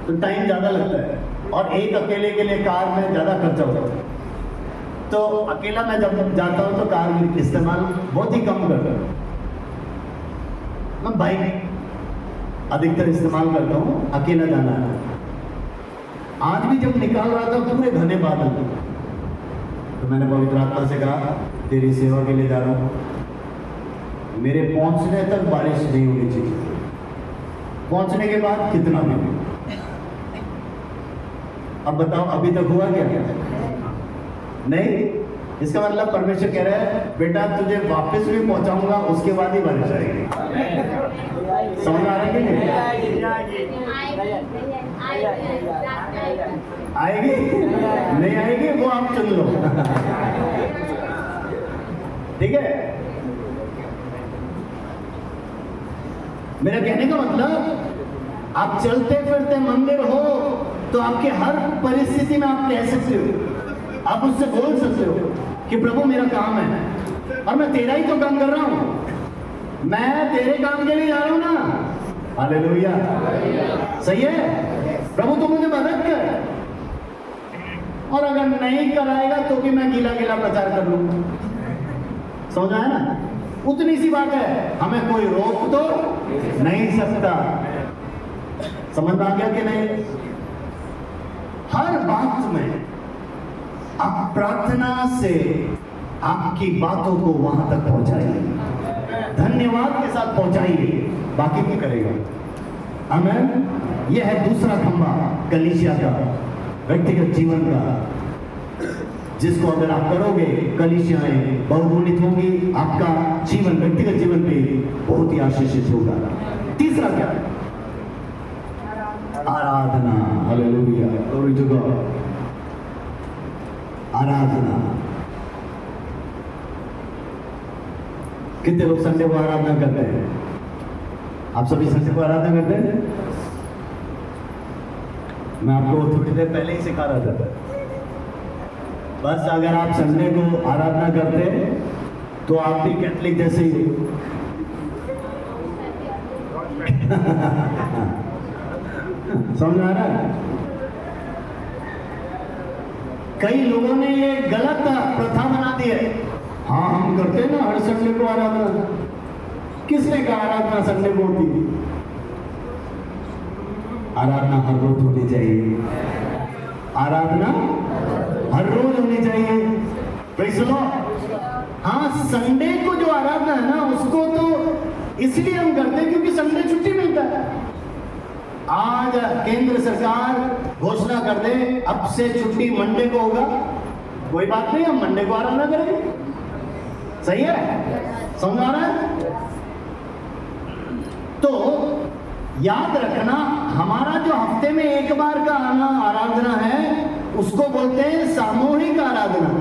तो टाइम ज़्यादा लगता है, और एक अकेले के लिए कार में ज़्यादा खर्चा होता है। तो अकेला मैं जब जाता हूँ तो कार इस्तेमाल बहुत ही कम करता हूँ। मैं बाइक अधिकतर इस्तेमाल करता हूँ, अकेला जाना है। आज भी जब निकाल रहा था पूरे घने बादल, तो मैंने पवित्र आत्मा से कहा, तेरी सेवा के लिए जा रहा हूँ, मेरे पहुंचने तक बारिश नहीं होनी चाहिए, पहुंचने के बाद कितना भी। अब बताओ, अभी तक हुआ क्या? नहीं, इसका मतलब परमेश्वर कह रहा है बेटा तुझे वापस भी पहुंचाऊंगा, उसके बाद ही बारिश आएगी। समझ आ रहा है कि नहीं? आएगी नहीं आएगी वो आप चुन लो। ठीक है, मेरा कहने का मतलब आप चलते फिरते मंदिर हो तो आपके हर परिस्थिति में आप कह सकते हो, आप उससे बोल सकते हो कि प्रभु मेरा काम है और मैं तेरा ही तो काम कर रहा हूं, मैं तेरे काम के लिए जा रहा हूं ना। हालेलुया, सही है। प्रभु तू मुझे मदद कर, और अगर नहीं कराएगा तो भी मैं गीला गीला प्रचार कर लूंगा। समझ आया ना? उतनी सी बात है, हमें कोई रोक तो नहीं सकता। समझ आ गया कि नहीं? हर बात में आप प्रार्थना से आपकी बातों को वहां तक पहुंचाइए, धन्यवाद के साथ पहुंचाइए, बाकी भी करेगा। आमीन। यह है दूसरा खंभा कलीसिया का, व्यक्तिगत जीवन का, जिसको अगर आप करोगे कलीसियाएं बहुगुणित होंगी, आपका जीवन व्यक्तिगत जीवन पे बहुत ही आशीषित होगा। तीसरा क्या? आराधना। Hallelujah, glory to God. आराधना। कितने लोग संडे को आराधना करते हैं? आप सभी संडे को आराधना करते हैं? मैं आपको थोड़ी देर पहले ही सिखा रहा था। बस अगर आप संडे को आराधना करते तो आप भी कैथलिक जैसे ही समझ आ रहा है? कई लोगों ने ये गलत प्रथा बना दी है। हाँ हम करते हैं ना हर संडे को आराधना। किसने कहा आराधना संडे को होती? आराधना हर रोज होनी चाहिए। आराधना हर रोज होनी चाहिए। Praise the Lord. हाँ, संडे को जो आराधना है ना, उसको तो इसलिए हम करते हैं क्योंकि संडे छुट्टी मिलता है। आज केंद्र सरकार घोषणा कर दे अब से छुट्टी मंडे को होगा, कोई बात नहीं, हम मंडे को आराधना करेंगे। सही है? समझ आ रहा है? तो याद रखना, हमारा जो हफ्ते में एक बार का आना आराधना है उसको बोलते हैं सामूहिक आराधना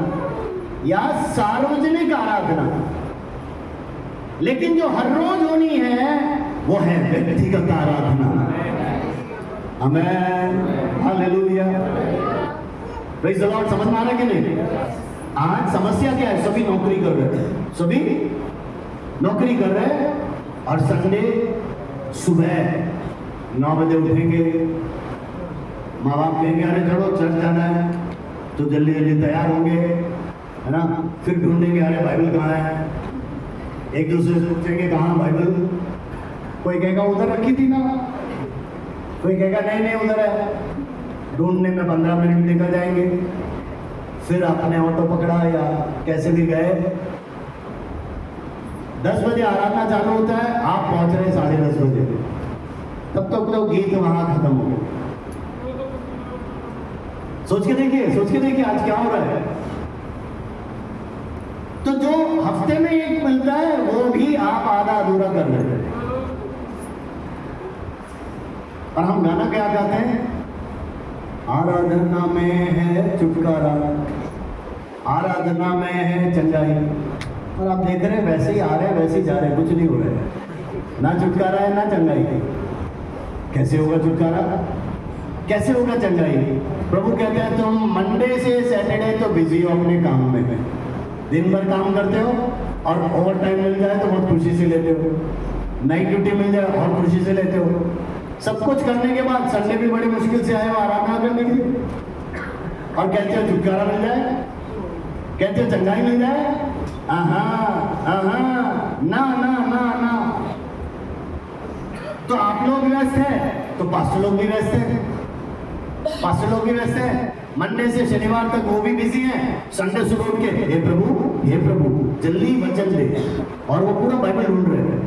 या सार्वजनिक आराधना। लेकिन जो हर रोज होनी है वो है व्यक्तिगत आराधना। आमेन, हालेलुया, प्रेज़ द लॉर्ड। समझ में आ रहा है कि नहीं? आज समस्या क्या है? सभी नौकरी कर रहे हैं, सभी नौकरी कर रहे हैं और संडे सुबह 9 बजे उठेंगे। माँ बाप कहेंगे अरे चलो चर्च जाना है, तो जल्दी जल्दी तैयार होंगे, है ना? फिर ढूंढेंगे अरे बाइबल कहाँ है, एक दूसरे से पूछेंगे कहाँ बाइबल। कोई कहेगा उधर रखी थी ना, कोई कहेगा नहीं नहीं उधर है। ढूंढने में 15 मिनट निकल जाएंगे। फिर आपने ऑटो पकड़ा या कैसे भी गए, 10 बजे आराधना चालू होता है, आप पहुंच रहे 10:30 बजे, तब तक तो गीत वहां खत्म हो गए। सोच के देखिए आज क्या हो रहा है। तो जो हफ्ते में एक मिलता है वो भी आप आधा अधूरा कर रहे हैं। और हम गाना क्या गाते हैं? आराधना में है छुटकारा, आराधना में है चंगाई। और आप देख रहे हैं वैसे ही आ रहे हैं वैसे ही जा रहे हैं, कुछ नहीं हो रहा है, ना छुटकारा है ना चंगाई। कैसे होगा छुटकारा, कैसे होगा चंगाई? प्रभु कहते हैं तुम मंडे से सैटरडे तो बिजी हो अपने काम में, दिन भर काम करते हो और ओवर टाइम मिल जाए तो बहुत खुशी से लेते हो, नाइट ड्यूटी मिल जाए और खुशी से लेते हो। सब कुछ करने के बाद संडे भी बड़ी मुश्किल से आए हो आराधना करने के लिए, और कहते हो छुटकारा मिल जाए, कहते हो चंगाई मिल जाए। आहा, आहा, ना ना ना ना। तो आप लोग व्यस्त हैं तो पास्टर लोग भी व्यस्त हैं, पास्टर लोग भी व्यस्त हैं। मंडे से शनिवार तक वो भी बिजी हैं। संडे सुबह उठ के हे प्रभु जल्दी वचन दे, और वो पूरा बाइबल ढूंढ रहे हैं।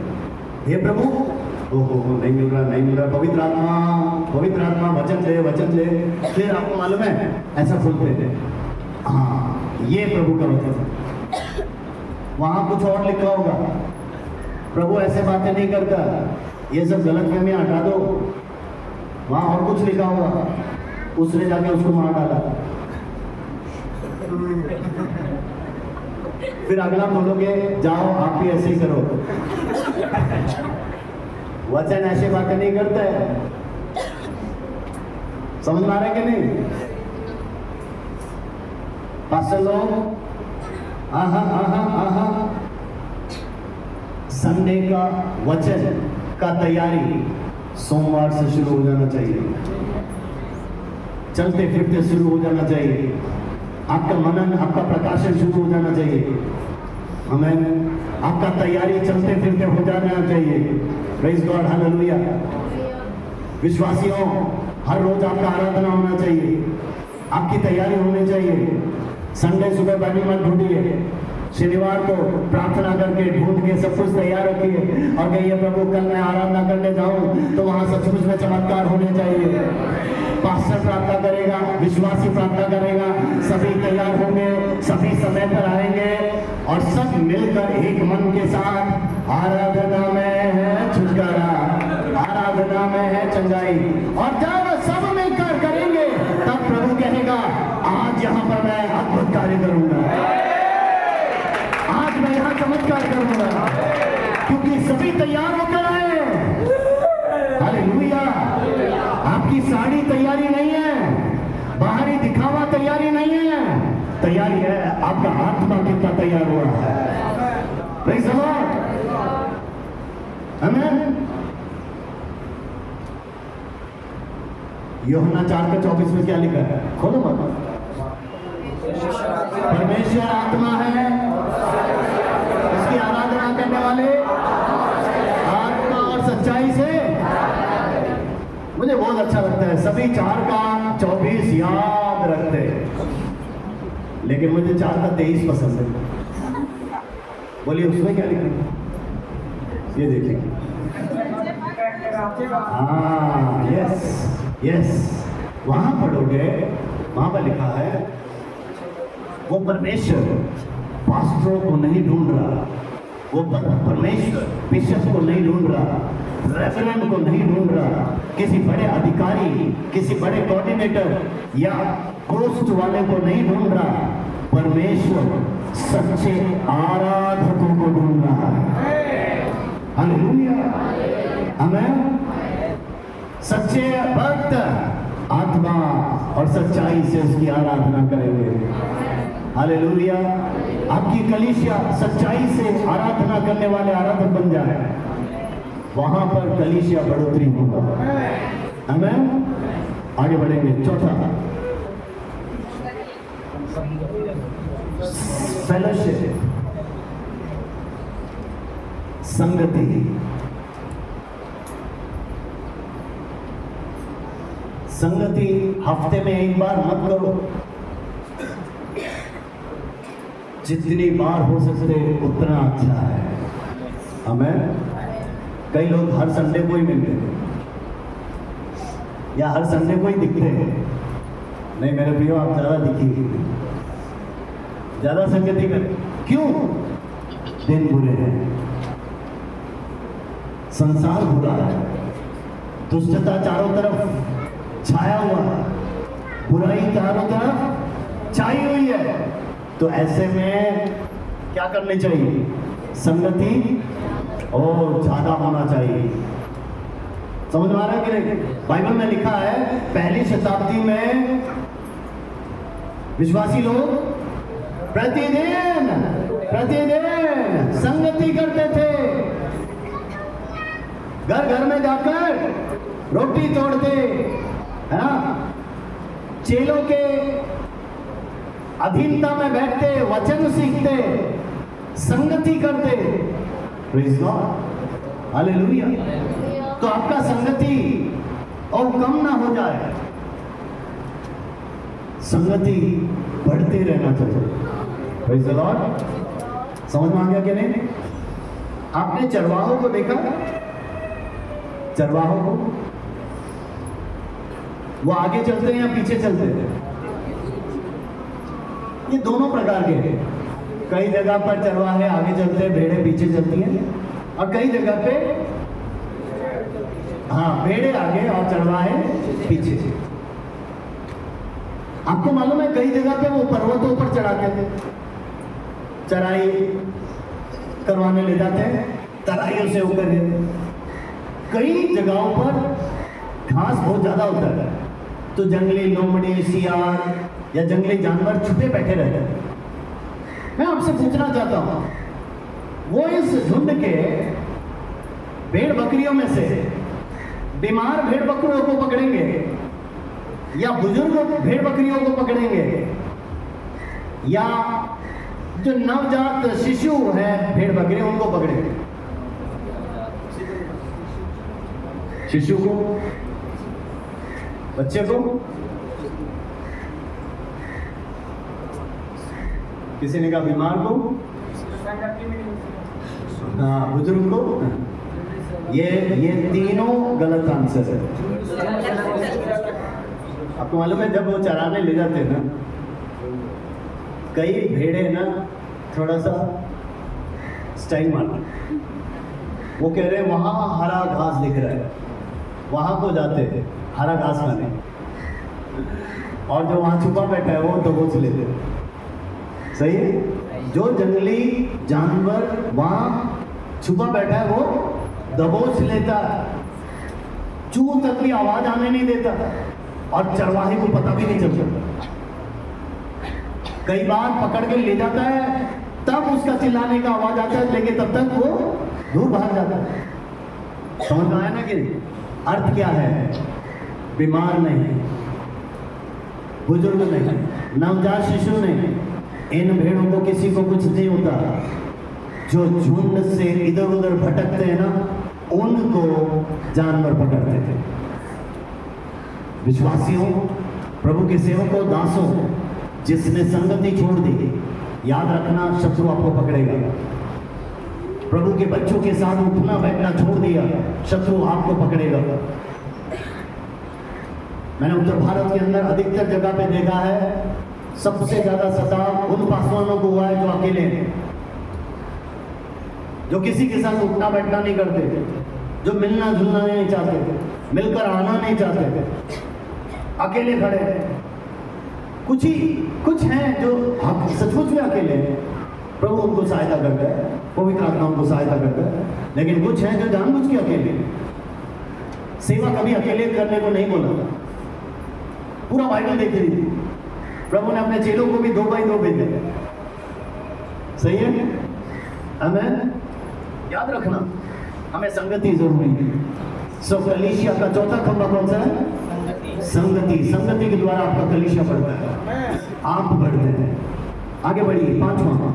हे प्रभु ओहो नहीं मिल रहा, पवित्र आत्मा वचन दे। फिर आपको मालूम है ऐसा खोलते हैं, हाँ ये प्रभु का वचन है। वहां कुछ और लिखा होगा, प्रभु ऐसे बातें नहीं करता, ये सब गलत फहमियां हटा दो। वहां और कुछ लिखा होगा, उसने जाके उसको मार डाला। फिर अगला बोलोगे जाओ आप भी ऐसे ही करो। वचन ऐसे बातें नहीं करता है। समझ में आ रहा है कि नहीं? पास्टर लोग संडे का वचन का तैयारी सोमवार से शुरू हो जाना चाहिए, चलते फिरते शुरू हो जाना चाहिए, आपका मनन आपका प्रकाशन शुरू हो जाना चाहिए, हमें आपका तैयारी चलते फिरते हो जाना चाहिए। Praise God, hallelujah. विश्वासियों, हर रोज आपका आराधना होना चाहिए, आपकी तैयारी होनी चाहिए। संडे सुबह बाइबल मत ढूंढिए, शनिवार को प्रार्थना करके ढूंढ के सब कुछ तैयार रखिए और कहिए प्रभु कल मैं आराधना करने जाऊं तो वहां सचमुच में चमत्कार होने चाहिए। पास्टर प्रार्थना करेगा, विश्वासी प्रार्थना करेगा, सभी तैयार होंगे, सभी समय पर आएंगे और सब मिलकर एक मन के साथ आराधना में है छुटकारा, आराधना में है चंगाई। और जब सब मिलकर करेंगे तब प्रभु कहेगा आज यहाँ पर मैं अद्भुत कार्य करूंगा, आज मैं यहाँ चमत्कार करूंगा, क्योंकि सभी तैयार होकर आए। हालेलुया। आपकी साड़ी तैयारी नहीं है, बाहरी दिखावा तैयारी नहीं है, तैयारी है आपका आत्मा कितना तैयार हुआ है। Praise the Lord. आमीन। यूहन्ना 4:24 में क्या लिखा है? खोलो मत। परमेश्वर आत्मा है, उसकी आराधना करने वाले आत्मा और सच्चाई से। मुझे बहुत अच्छा लगता है, सभी 4:24 याद रखते हैं, लेकिन मुझे 4:23 पसंद है। बोलिए उसमें क्या लिखा है? ये देखिए। हाँ, यस यस, वहां पढ़ोगे, वहां पर लिखा है वो परमेश्वर पास्टरों को नहीं ढूंढ रहा, वो परमेश्वर बिशप को नहीं ढूंढ रहा, रेफरेंट को नहीं ढूंढ रहा, किसी बड़े अधिकारी, किसी बड़े कोऑर्डिनेटर या पोस्ट वाले को नहीं ढूंढ रहा। परमेश्वर सच्चे आराधकों को ढूंढ रहा है। हालेलुया। आमीन। सच्चे भक्त आत्मा और सच्चाई से उसकी आराधना करेंगे। हालेलुया। आपकी कलीसिया सच्चाई से आराधना करने वाले आराधक बन जाए, वहां पर कलीसिया बढ़ोतरी होगा। आमीन। आगे बढ़ेंगे। चौथा, फेलोशिप, संगति। संगति हफ्ते में एक बार मत करो, जितनी बार हो सकते उतना अच्छा है। हमें कई लोग हर संडे को ही मिलते हैं या हर संडे को ही दिखते हैं। नहीं मेरे प्रियो, आप ज्यादा दिखिए, ज्यादा संगति कर। क्यों? दिन बुरे हैं, संसार बुरा है, दुष्टता चारों तरफ छाया हुआ, बुराई चारों तरफ छाई हुई है। तो ऐसे में क्या करनी चाहिए? संगति और ज्यादा होना चाहिए। समझ में आ रहा है कि नहीं? बाइबल में लिखा है पहली शताब्दी में विश्वासी लोग प्रतिदिन संगति करते थे, घर घर में जाकर रोटी तोड़ते, है ना, चेलों के अधीनता में बैठते, वचन सीखते, संगति करते। Praise God, hallelujah. तो आपका संगति और कम ना हो जाए, संगति बढ़ते रहना चाहिए। Praise the Lord. समझ में आ गया कि नहीं? आपने चरवाहों को देखा? चरवाहों को वो आगे चलते हैं या पीछे चलते हैं? ये दोनों प्रकार के हैं। कई जगह पर चरवाहे आगे चलते हैं, भेड़े पीछे चलती हैं, और कई जगह पे भेड़े आगे और चरवाहे पीछे। आपको मालूम है कई जगह पे वो पर्वतों पर चढ़ाते थे, चराई करवाने ले जाते हैं, तराइयों से होकर कई जगहों पर घास बहुत ज्यादा होता है, तो जंगली लोमड़ी, सियार या जंगली जानवर छुपे बैठे रहते हैं। मैं आपसे पूछना चाहता हूं, वो इस झुंड के भेड़ बकरियों में से बीमार भेड़ बकरियों को पकड़ेंगे या बुजुर्ग भेड़ बकरियों को पकड़ेंगे, या जो नवजात शिशु है भेड़ बकरी उनको पकड़ेंगे? शिशु को, बच्चे को, किसी ने कहा बीमार को, बुजुर्ग को। ये तीनों गलत आंसर है। आपको मालूम है जब वो चराने ले जाते हैं ना, कई भेड़े ना थोड़ा सा स्टाइल मारते, वो कह रहे हैं वहां हरा घास दिख रहा है, वहां को जाते हैं हरा घास खाने, और जो वहां छुपा बैठा है वो दबोच लेते। सही है? जो जंगली जानवर वहां छुपा बैठा है वो दबोच लेता, चूह तक भी आवाज आने नहीं देता, और चरवाहे को पता भी नहीं चलता। कई बार पकड़ के ले जाता है, तब उसका चिल्लाने का आवाज आता है, लेकिन तब तक वो दूर भाग जाता है। समझ में आया ना कि अर्थ क्या है? बीमार नहीं, बुजुर्ग नहीं, नवजात शिशु नहीं, इन भेड़ों को किसी को कुछ नहीं होता। जो झुंड से इधर उधर भटकते हैं ना, उनको जानवर पकड़ते थे। विश्वासियों, प्रभु के सेवकों, दासों, जिसने संगति छोड़ दी, याद रखना शत्रु आपको पकड़ेगा। प्रभु के बच्चों के साथ उठना बैठना छोड़ दिया, शत्रु आपको पकड़ेगा। मैंने उत्तर भारत के अंदर अधिकतर जगह पे देखा है, सबसे ज्यादा सताव उन पासवानों को हुआ है जो अकेले हैं, जो किसी के साथ उठना बैठना नहीं करते, जो मिलना जुलना नहीं चाहते, मिलकर आना नहीं चाहते, अकेले खड़े हैं। कुछ हैं जो सचमुच में अकेले हैं, प्रभु उनको सहायता करता है, पवित्र आत्मा उनको सहायता करता है। लेकिन कुछ हैं जो जानबूझ के अकेले हैं। सेवा कभी अकेले करने को नहीं बोला, पूरा बाइबल देख रही थी, प्रभु ने अपने चेलों को भी 2 बाई 2 भेजे। सही है? आमीन। याद रखना, हमें संगति जरूरी है। सो कलीसिया का चौथा खंभा कौन सा है? संगति। संगति के द्वारा आपका कलीसिया बढ़ता है, आप बढ़ते हैं। आगे बढ़िए। 5वां,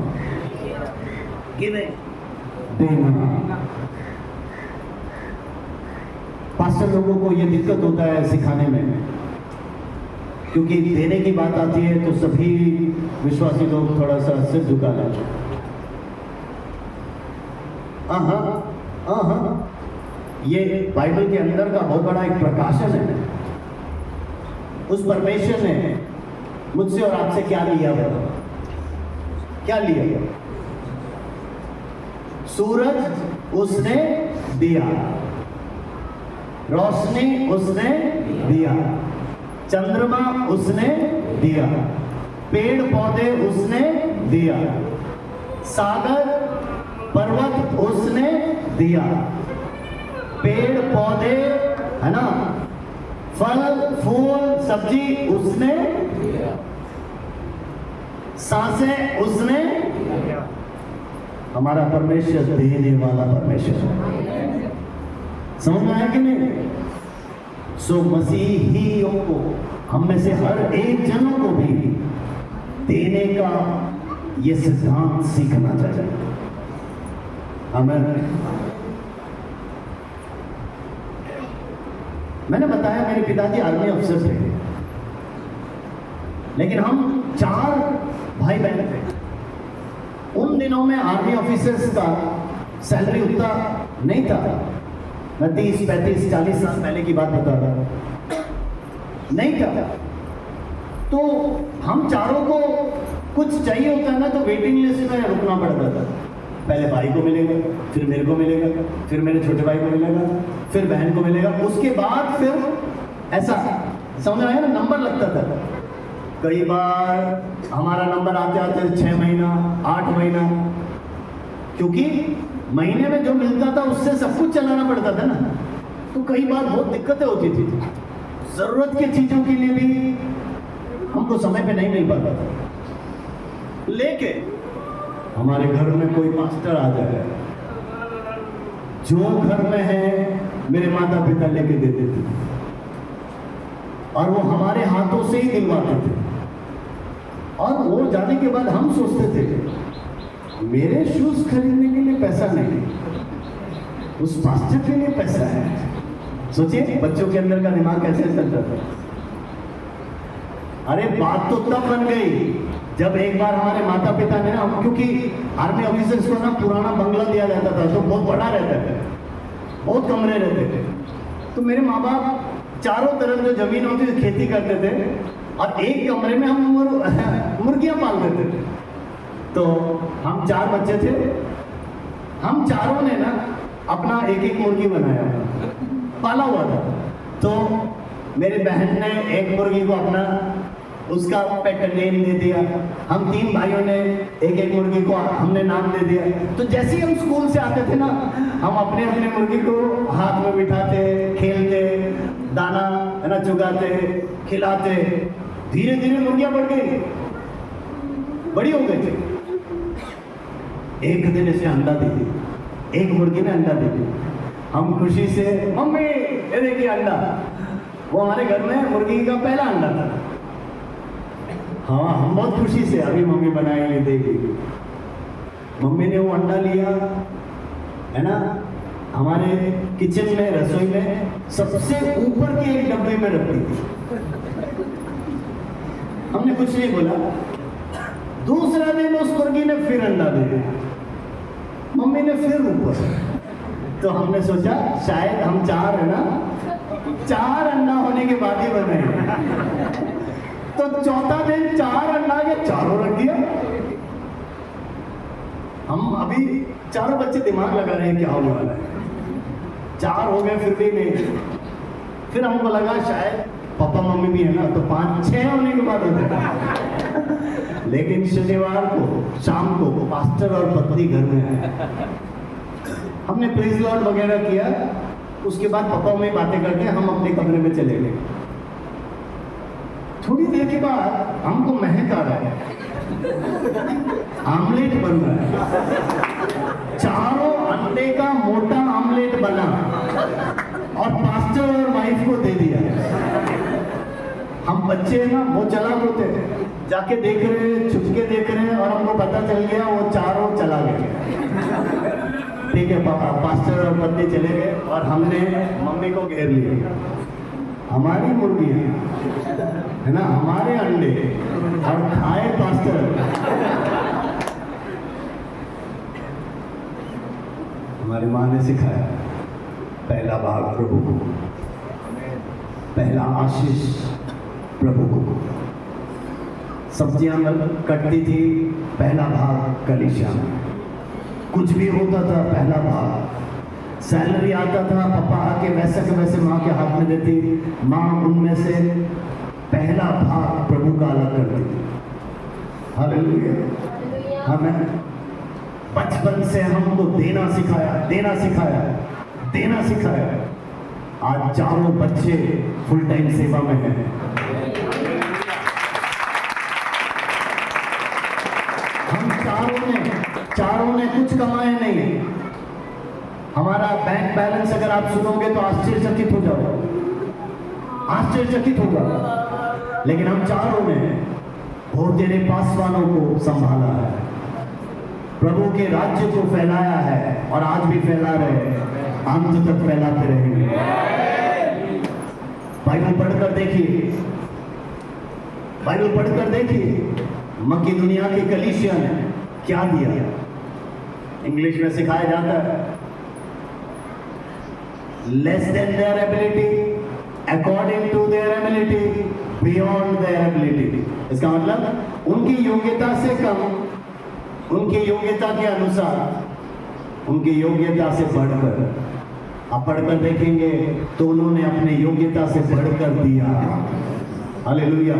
देना। पास्टर लोगों को यह दिक्कत होता है सिखाने में, क्योंकि देने की बात आती है तो सभी विश्वासी लोग थोड़ा सा सिर झुका लेते हैं। ये बाइबल के अंदर का बहुत बड़ा एक प्रकाशन है। उस परमेश्वर ने मुझसे और आपसे क्या लिया? क्या लिया? सूरज उसने दिया, रोशनी उसने दिया, चंद्रमा उसने दिया, पेड़ पौधे उसने दिया, सागर पर्वत उसने दिया, पेड़ पौधे है ना, फल फूल सब्जी उसने दिया, सांसें उसने। हमारा परमेश्वर देने वाला परमेश्वर। समझ में आया कि नहीं? सो मसीहियों को, हम में से हर एक जनों को भी देने का ये सिद्धांत सीखना चाहिए। आमीन। मैंने बताया मेरे पिताजी आर्मी अफसर थे, लेकिन हम 4 भाई बहन थे। उन दिनों में आर्मी ऑफिसर्स का सैलरी उतना नहीं था। मैं 30, 35, 40 साल पहले की बात बता रहा हूं, नहीं था। तो हम चारों को कुछ चाहिए होता है ना तो वेटिंग लिस्ट में रुकना पड़ता था। पहले भाई को मिलेगा, फिर मेरे को मिलेगा, फिर मेरे छोटे भाई को मिलेगा, फिर बहन को मिलेगा, उसके बाद फिर ऐसा समझ आया ना, नंबर लगता था। कई बार हमारा नंबर आते आते 6 महीना 8 महीना, क्योंकि महीने में जो मिलता था उससे सब कुछ चलाना पड़ता था ना, तो कई बार बहुत दिक्कतें होती थी। जरूरत की चीजों के लिए भी हमको समय पे नहीं मिल पाता था। लेकिन हमारे घर में कोई पास्टर आ जाए, जो घर में है मेरे माता पिता लेके देते थे और वो हमारे हाथों से ही दिलवाते थे। और वो जाने के बाद हम सोचते थे मेरे शूज खरीदने के लिए पैसा नहीं, उस पास्टर के लिए पैसा है। सोचिए बच्चों के अंदर का दिमाग कैसे चलता था। अरे बात तो तब बन गई जब एक बार हमारे माता पिता ने ना, क्योंकि आर्मी ऑफिसर्स को ना पुराना बंगला दिया जाता था तो बहुत बड़ा रहता था, बहुत कमरे रहते थे। तो मेरे माँ बाप चारों तरफ जो जमीन होती थी खेती करते थे और एक कमरे में हम मुर्गियां पालते थे। तो हम 4 बच्चे थे, हम चारों ने ना अपना एक एक मुर्गी बनाया, पाला हुआ था। तो मेरी बहन ने एक मुर्गी को अपना उसका पेट नेम दे दिया, हम 3 भाइयों ने एक एक मुर्गी को हमने नाम दे दिया। तो जैसे ही हम स्कूल से आते थे ना, हम अपने अपने मुर्गी को हाथ में बिठाते, खेलते, दाना है ना चुगाते, खिलाते। धीरे धीरे मुर्गियां बढ़ गई, बड़ी हो गई थी। एक दिन इसे अंडा दे दी, एक मुर्गी ने अंडा दे दिया। हम खुशी से मम्मी ये देखिए अंडा, वो हमारे घर में मुर्गी का पहला अंडा था। हाँ हम बहुत खुशी से अभी मम्मी बनाएंगे देगी। मम्मी ने वो अंडा लिया है ना, हमारे किचन में रसोई में सबसे ऊपर के एक डब्बे में रख दी। हमने कुछ नहीं बोला। दूसरा दिन उस मुर्गी ने फिर अंडा दे दिया, मम्मी ने फिर ऊपर। तो हमने सोचा शायद हम 4 है ना, 4 अंडा होने के बाद ही बनाए। तो चौथा दिन 4 अंडा के चारों रख दिया। हम अभी चारों बच्चे दिमाग लगा रहे हैं क्या होने वाला है। 4 हो गए फिर भी नहीं। फिर हमको लगा शायद पापा मम्मी भी है ना, तो 5-6 होने के बाद होते। लेकिन शनिवार को शाम को पास्टर और पत्नी घर में आए, हमने प्रेज लॉर्ड वगैरह किया। उसके बाद पापा मम्मी बातें करके हम अपने कमरे में चले गए। थोड़ी देर के बाद हमको महक आ रहा है, आमलेट बन रहा है। 4 अंडे का मोटा आमलेट बना और पास्टर और वाइफ को दे दिया। हम बच्चे ना वो चला होते जाके देख रहे, छुपके देख रहे हैं और हमको पता चल गया वो चारों चला गया। ठीक है पापा, पास्टर और पत्नी चले गए और हमने मम्मी को घेर लिया। हमारी मुर्गियां है ना, हमारे अंडे और खाए पास्टर। हमारी माँ ने सिखाया पहला भाग प्रभु को, पहला आशीष प्रभु को। सब्जियां कटती थी, पहला भाग कलीसिया में। कुछ भी होता था पहला भाग। सैलरी आता था, पापा आके वैसे के वैसे माँ के हाथ में देती, माँ उनमें से पहला भाग प्रभु का अलग करती थी। हालेलुया। हमें बचपन से हमको देना सिखाया, देना सिखाया, देना सिखाया। आज चारों बच्चे फुल टाइम सेवा में हैं। हम चारों ने कुछ कमाए नहीं। हमारा बैंक बैलेंस अगर आप सुनोगे तो आश्चर्यचकित हो जाओगे, आश्चर्यचकित होगा। लेकिन हम चारों ने बहुत तेरे पासवानों को संभाला है, प्रभु के राज्य को फैलाया है और आज भी फैला रहे हैं, अंत तक फैलाते रहेंगे। बाइबल पढ़कर देखिए, बाइबल पढ़कर देखिए मक्की दुनिया की कलीसिया ने क्या दिया। इंग्लिश में सिखाया जाता है less than their ability, according to their ability, beyond their ability. इसका मतलब उनकी योग्यता से कम, उनकी योग्यता के अनुसार, उनकी योग्यता से बढ़कर। आप पढ़कर देखेंगे तो उन्होंने अपने योग्यता से बढ़कर दिया। हालेलुया।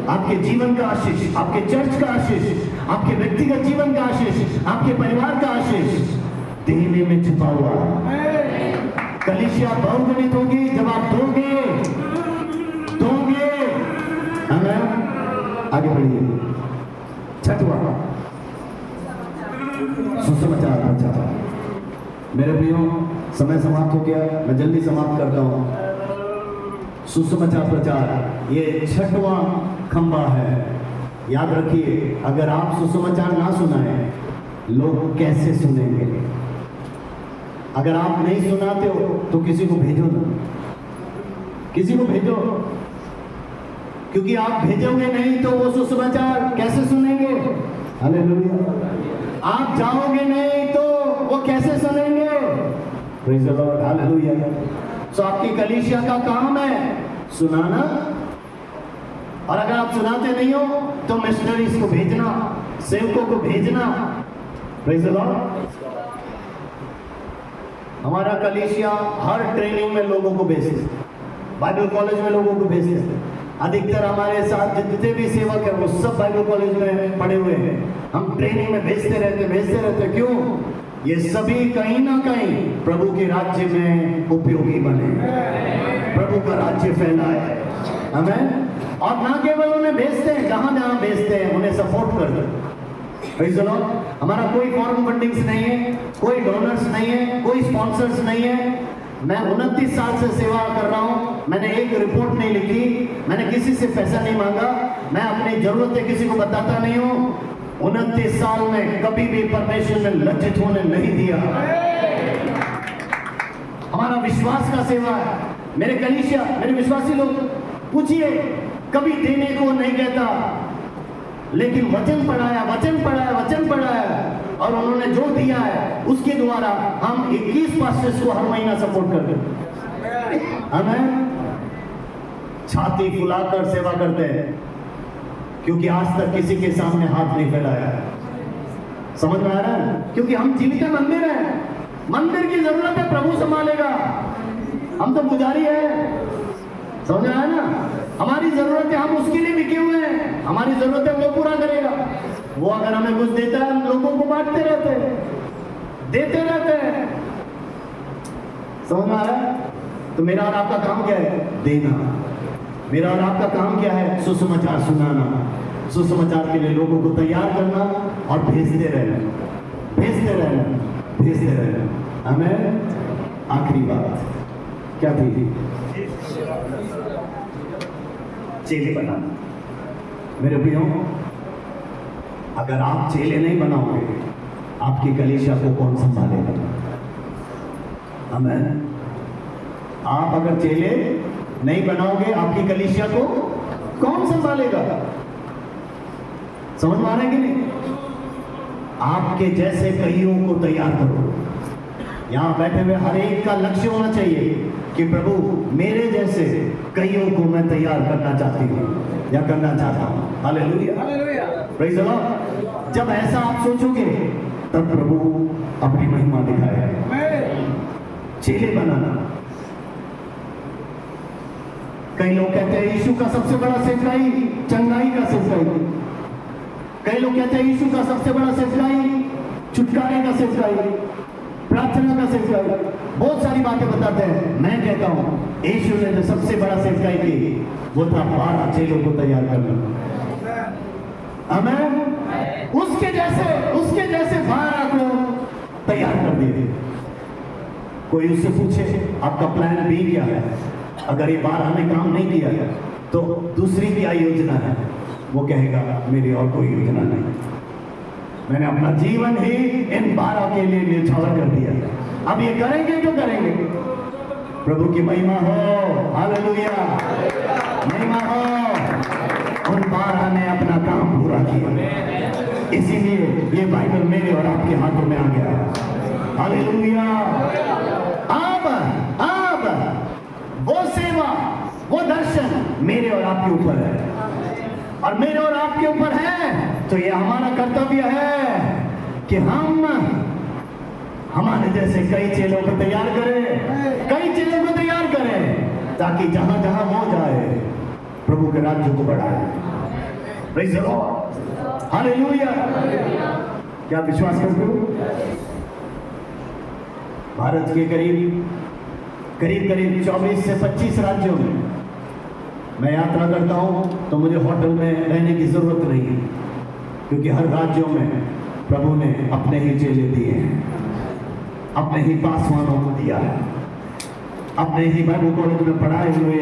आपके जीवन का आशीष, आपके चर्च का आशीष, आपके व्यक्तिगत जीवन का आशीष, आपके परिवार का आशीष देने में छुपा हुआ है। कलीसिया बहुगुणित होगी जब आप दोगे। आगे बढ़िए। छठवा सुसमाचार प्रचार। मेरे प्रियो, समय समाप्त हो गया, मैं जल्दी समाप्त करता हूं। सुसमाचार प्रचार ये छठवां खंबा है। याद रखिए, अगर आप सुसमाचार ना सुनाए लोग कैसे सुनेंगे? अगर आप नहीं सुनाते हो तो किसी को भेजो ना, किसी को भेजो, क्योंकि आप भेजोगे नहीं तो वो सुसमाचार कैसे सुनेंगे? हालेलुया। आप जाओगे नहीं तो वो कैसे सुनेंगे? Praise the Lord. हालेलुया। सो आपकी कलीसिया का काम है सुनाना, और अगर आप सुनाते नहीं हो तो मिशनरीज को भेजना, सेवकों को भेजना। Praise the Lord. हमारा कलीसिया हर ट्रेनिंग में लोगों को भेजते, बाइबल कॉलेज में लोगों को भेजते। अधिकतर हमारे साथ जितने भी सेवक हैं वो सब बाइबल कॉलेज में पढ़े हुए हैं। हम ट्रेनिंग में भेजते रहते। क्यों? ये सभी कहीं ना कहीं प्रभु के राज्य में उपयोगी बने, प्रभु का राज्य फैलाए। आमीन। और ना केवल उन्हें भेजते हैं, जहां भेजते हैं उन्हें सपोर्ट करते हैं। Praise the Lord. हमारा कोई फॉरेन फंडिंग्स नहीं है, कोई डोनर्स नहीं है, कोई स्पॉन्सर्स नहीं है। मैं 29 साल से सेवा कर रहा हूं। मैंने एक रिपोर्ट नहीं लिखी, मैंने किसी से पैसा नहीं मांगा, मैं अपनी जरूरतें किसी को बताता नहीं हूं। 29 साल में कभी भी परमेश्वर ने लज्जित होने नहीं दिया। हमारा विश्वास का सेवा है। मेरे कलीसिया, मेरे विश्वासी लोग पूछिए, कभी देने को नहीं कहता, लेकिन वचन पढ़ाया, और उन्होंने जो दिया है उसके द्वारा हम 21 पास्टर्स को हर महीना सपोर्ट करते हैं। हमें छाती फुलाकर सेवा करते हैं, क्योंकि आज तक किसी के सामने हाथ नहीं फैलाया है। समझ में आ रहा है? क्योंकि हम जीवित मंदिर हैं, मंदिर की जरूरत है, प्रभु संभालेगा। हम तो पुजारी है, समझ में आया ना? हमारी जरूरत है, हम उसके लिए बिके हुए हैं। हमारी जरूरत है, वो पूरा करेगा। वो अगर हमें कुछ देता है, हम लोगों को बांटते रहते हैं, देते रहते हैं। समझ में आ रहा है? तो मेरा और आपका काम क्या है? देना। मेरा और आपका काम क्या है? सुसमाचार सुनाना, सुसमाचार के लिए लोगों को तैयार करना और भेजते रहना। हमें आखिरी बात क्या थी? चेले बनाना। मेरे प्रियो, अगर आप चेले नहीं बनाओगे, आपकी कलीसिया को कौन संभालेगा? आमीन। आप अगर चेले नहीं बनाओगे, आपकी कलीसिया को कौन संभालेगा? समझ में आ रहा है कि नहीं? आपके जैसे कईयों को तैयार करो। यहां बैठे हुए हर एक का लक्ष्य होना चाहिए कि प्रभु मेरे जैसे कईयों को मैं तैयार करना चाहती हूँ या करना चाहता हूँ। हालेलुया। Praise the Lord. जब ऐसा आप सोचोगे तब प्रभु अपनी महिमा दिखाएगा। चेले बनाना। कई लोग कहते हैं यीशु का सबसे बड़ा सेवकाई चंगाई का सेवकाई। कई लोग कहते हैं यीशु का सबसे बड़ा सेवकाई छुटकारे का सेवकाई, प्रार्थना का सेवकाई। बहुत सारी बातें बताते हैं। मैं कहता हूं यीशु ने जो सबसे बड़ा सेवकाई की वो था 12 चेलों को तैयार करना। आमीन। उसके जैसे 12 को तैयार कर दिए। कोई उससे पूछे आपका प्लान बी क्या है? अगर ये 12 ने काम नहीं किया तो दूसरी क्या योजना है? वो कहेगा मेरी और कोई योजना नहीं, मैंने अपना जीवन ही इन 12 के लिए न्यौछावर कर दिया। अब ये करेंगे जो करेंगे। प्रभु की महिमा हो। हालेलुया। महिमा हो। उन 12 ने अपना काम पूरा किया, इसीलिए ये बाइबल मेरे और आपके हाथों में आ गया। हालेलुया। अब वो सेवा, वो दर्शन मेरे और आपके ऊपर है। और मेरे और आपके ऊपर है, तो ये हमारा कर्तव्य है कि हम हमारे जैसे कई चेलों को तैयार करें, कई चेलों को तैयार करें, ताकि जहां जहां हो जाए प्रभु के राज्य को बढ़ाए। Praise the Lord, hallelujah. क्या विश्वास करते हो? भारत के करीब 24 से 25 राज्यों में मैं यात्रा करता हूं, तो मुझे होटल में रहने की जरूरत नहीं है, क्योंकि हर राज्यों में प्रभु ने अपने ही चेले दिए हैं, अपने ही पासवानों को दिया है, अपने ही बाइबल कॉलेज में पढ़ाए हुए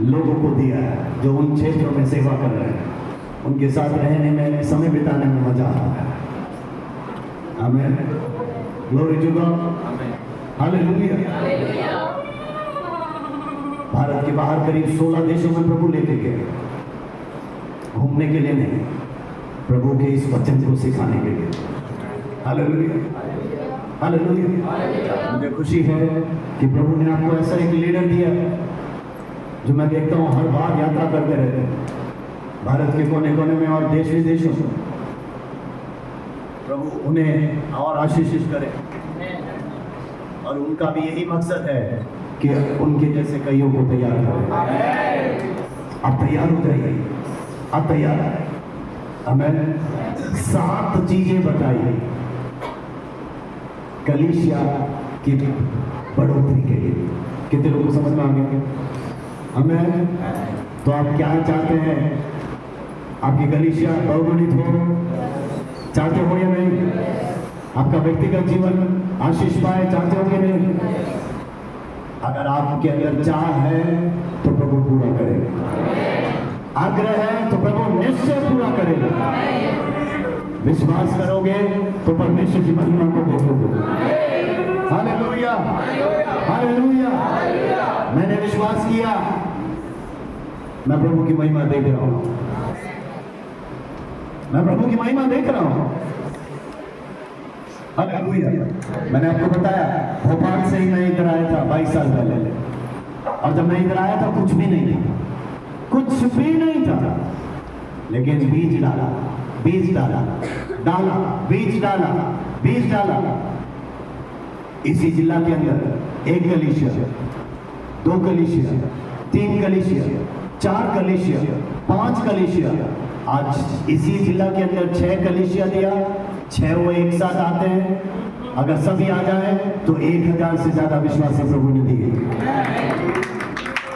लोगों को दिया है, जो उन क्षेत्रों में सेवा कर रहे हैं। उनके साथ रहने में, समय बिताने में मजा आता है। Amen, glory to God, hallelujah. Bharat के बाहर करीब 16 देशों में प्रभु लेके गए, घूमने के लिए नहीं, प्रभु के इस वचन को सिखाने के लिए। Hallelujah, hallelujah. मुझे खुशी है कि प्रभु ने आपको ऐसा एक लीडर दिया, जो मैं देखता हूँ हर बार यात्रा करते रहते हैं भारत के कोने कोने में और देश विदेशों में। प्रभु उन्हें और आशीषित करे, और उनका भी यही मकसद है कि उनके जैसे कईयों को तैयार करें। आप तैयार हो जाइए, आप तैयार हैं? हमें 7 चीजें बताइए कलीसिया की बढ़ोतरी के लिए। कितने लोगों को समझ में आ गया? हमें तो आप क्या चाहते हैं? आपकी कलीसिया बहुगुणित हो, चाहते हो या नहीं? आपका व्यक्तिगत जीवन आशीष पाए, चाहते हो कि नहीं? अगर आपके अंदर चाह है तो प्रभु पूरा करेगा, आग्रह है तो प्रभु निश्चय पूरा करेगा। विश्वास करोगे तो परमेश्वर की महिमा को देखोगे। Hallelujah, hallelujah. मैंने विश्वास किया, मैं प्रभु की महिमा देख रहा हूं, मैं प्रभु की महिमा देख रहा हूं। हालेलुया। मैंने आपको बताया, भोपाल से ही मैं इधर आया था 22 साल पहले, और जब मैं इधर आया था कुछ भी नहीं था, कुछ भी नहीं था, लेकिन बीज डाला, बीज डाला, डाला, बीज डाला, बीज डाला। इसी जिला के अंदर 1 कलीसिया, 2 कलीसिया, 3 कलीसिया, 4 कलीसिया, 5 कलीसिया, आज इसी जिला के अंदर 6 कलीसिया दिया। 6 वो एक साथ आते हैं। अगर सभी आ जाए तो 1000 से ज्यादा विश्वासी प्रभु ने दिए।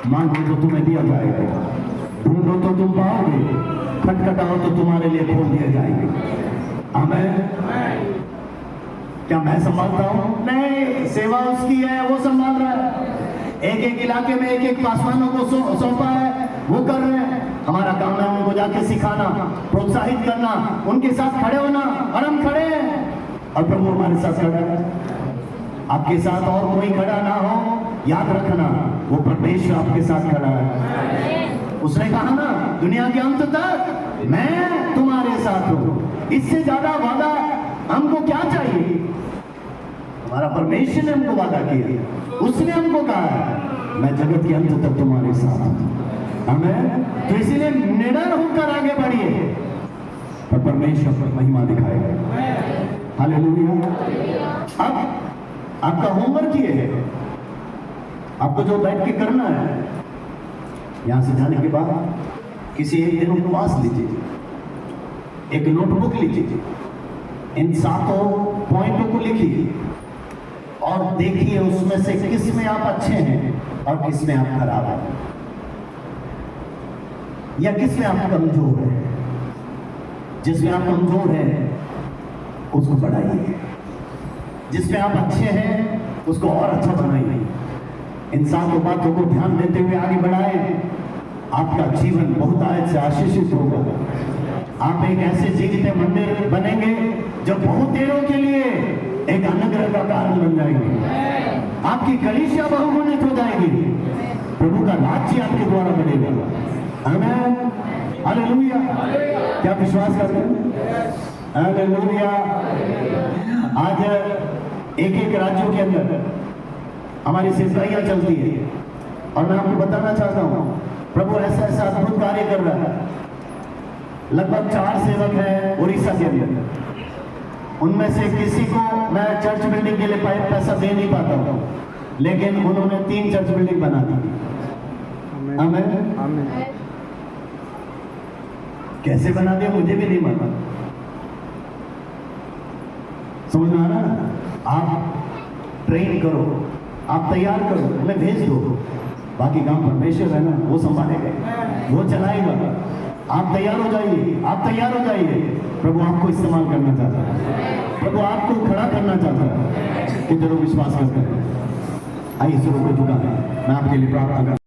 मांगो तो तुम्हें दिया जाएगा, ढूंढो तो तुम पाओगे, खटखटाओ तो तुम्हारे लिए खोल दिया जाएगा। आमीन। क्या मैं संभालता हूँ? नहीं, सेवा उसकी है, वो संभाल रहा है। एक इलाके में एक पासवानों को सौंपा है, वो कर रहे हैं। हमारा काम है उनको जाके सिखाना, प्रोत्साहित करना, उनके साथ खड़े होना, और हम खड़े हैं, और प्रभु हमारे साथ खड़ा है। आपके साथ और कोई खड़ा ना हो, याद रखना वो परमेश्वर आपके साथ खड़ा है। उसने कहा ना, दुनिया के अंत तक मैं तुम्हारे साथ हूं। इससे ज्यादा वादा हमको क्या चाहिए? हमारा परमेश्वर ने हमको वादा किया, उसने हमको कहा मैं जगत के अंत तक तुम्हारे साथ हूं। आमीन। तो इसीलिए निडर होकर आगे बढ़िए, और परमेश्वर पर महिमा दिखाएगा। हालेलुया। अब आपका होमवर्क ये है, आपको जो बैठ के करना है, यहां से जाने के बाद किसी एक दिन उपवास लीजिए, एक नोटबुक लीजिए, इन 7 पॉइंटों को लिखिए, और देखिए उसमें से किस में आप अच्छे हैं और किस में आप खराब हैं, या किस में आप कमजोर हैं। जिसमें आप कमजोर हैं उसको बढ़ाइए, जिसमें आप अच्छे हैं उसको और अच्छा बनाइए। इन 7 बातों को ध्यान देते हुए आगे बढ़ाएं, आपका जीवन बहुत आज से आशीषित होगा। आप एक ऐसे जीवित मंदिर बनेंगे जो बहुत देरों के लिए एक अनुग्रह का कारण बन जाएंगे। आपकी कलीसिया बहुगुणित हो जाएगी, प्रभु का राज्य आपके द्वारा बढ़ेगा। आमीन। हालेलुया। क्या विश्वास करते हैं? हालेलुया। आज एक राज्यों के अंदर हमारी सेवकाइयां चलती है, और मैं आपको बताना चाहता हूं प्रभु ऐसा अद्भुत कार्य कर रहा है। लगभग 4 सेवक हैं उड़ीसा के अंदर। उनमें से किसी को मैं चर्च बिल्डिंग के लिए पैसा दे नहीं पाता हूँ, लेकिन उन्होंने 3 चर्च बिल्डिंग बना दी। आमीन। आमीन। कैसे बना दिया मुझे भी नहीं मालूम, समझ में आ रहा ना? आप ट्रेन करो, आप तैयार करो, उन्हें भेज दो, बाकी काम परमेश्वर है ना, वो संभालेगा, वो चलाएगा। आप तैयार हो जाइए, आप तैयार हो जाइए। प्रभु आपको इस्तेमाल करना चाहता है, प्रभु आपको खड़ा करना चाहता है। कितने लोग विश्वास करते हैं? आइए सिरों को झुका है, मैं आपके लिए प्रार्थना करता हूं।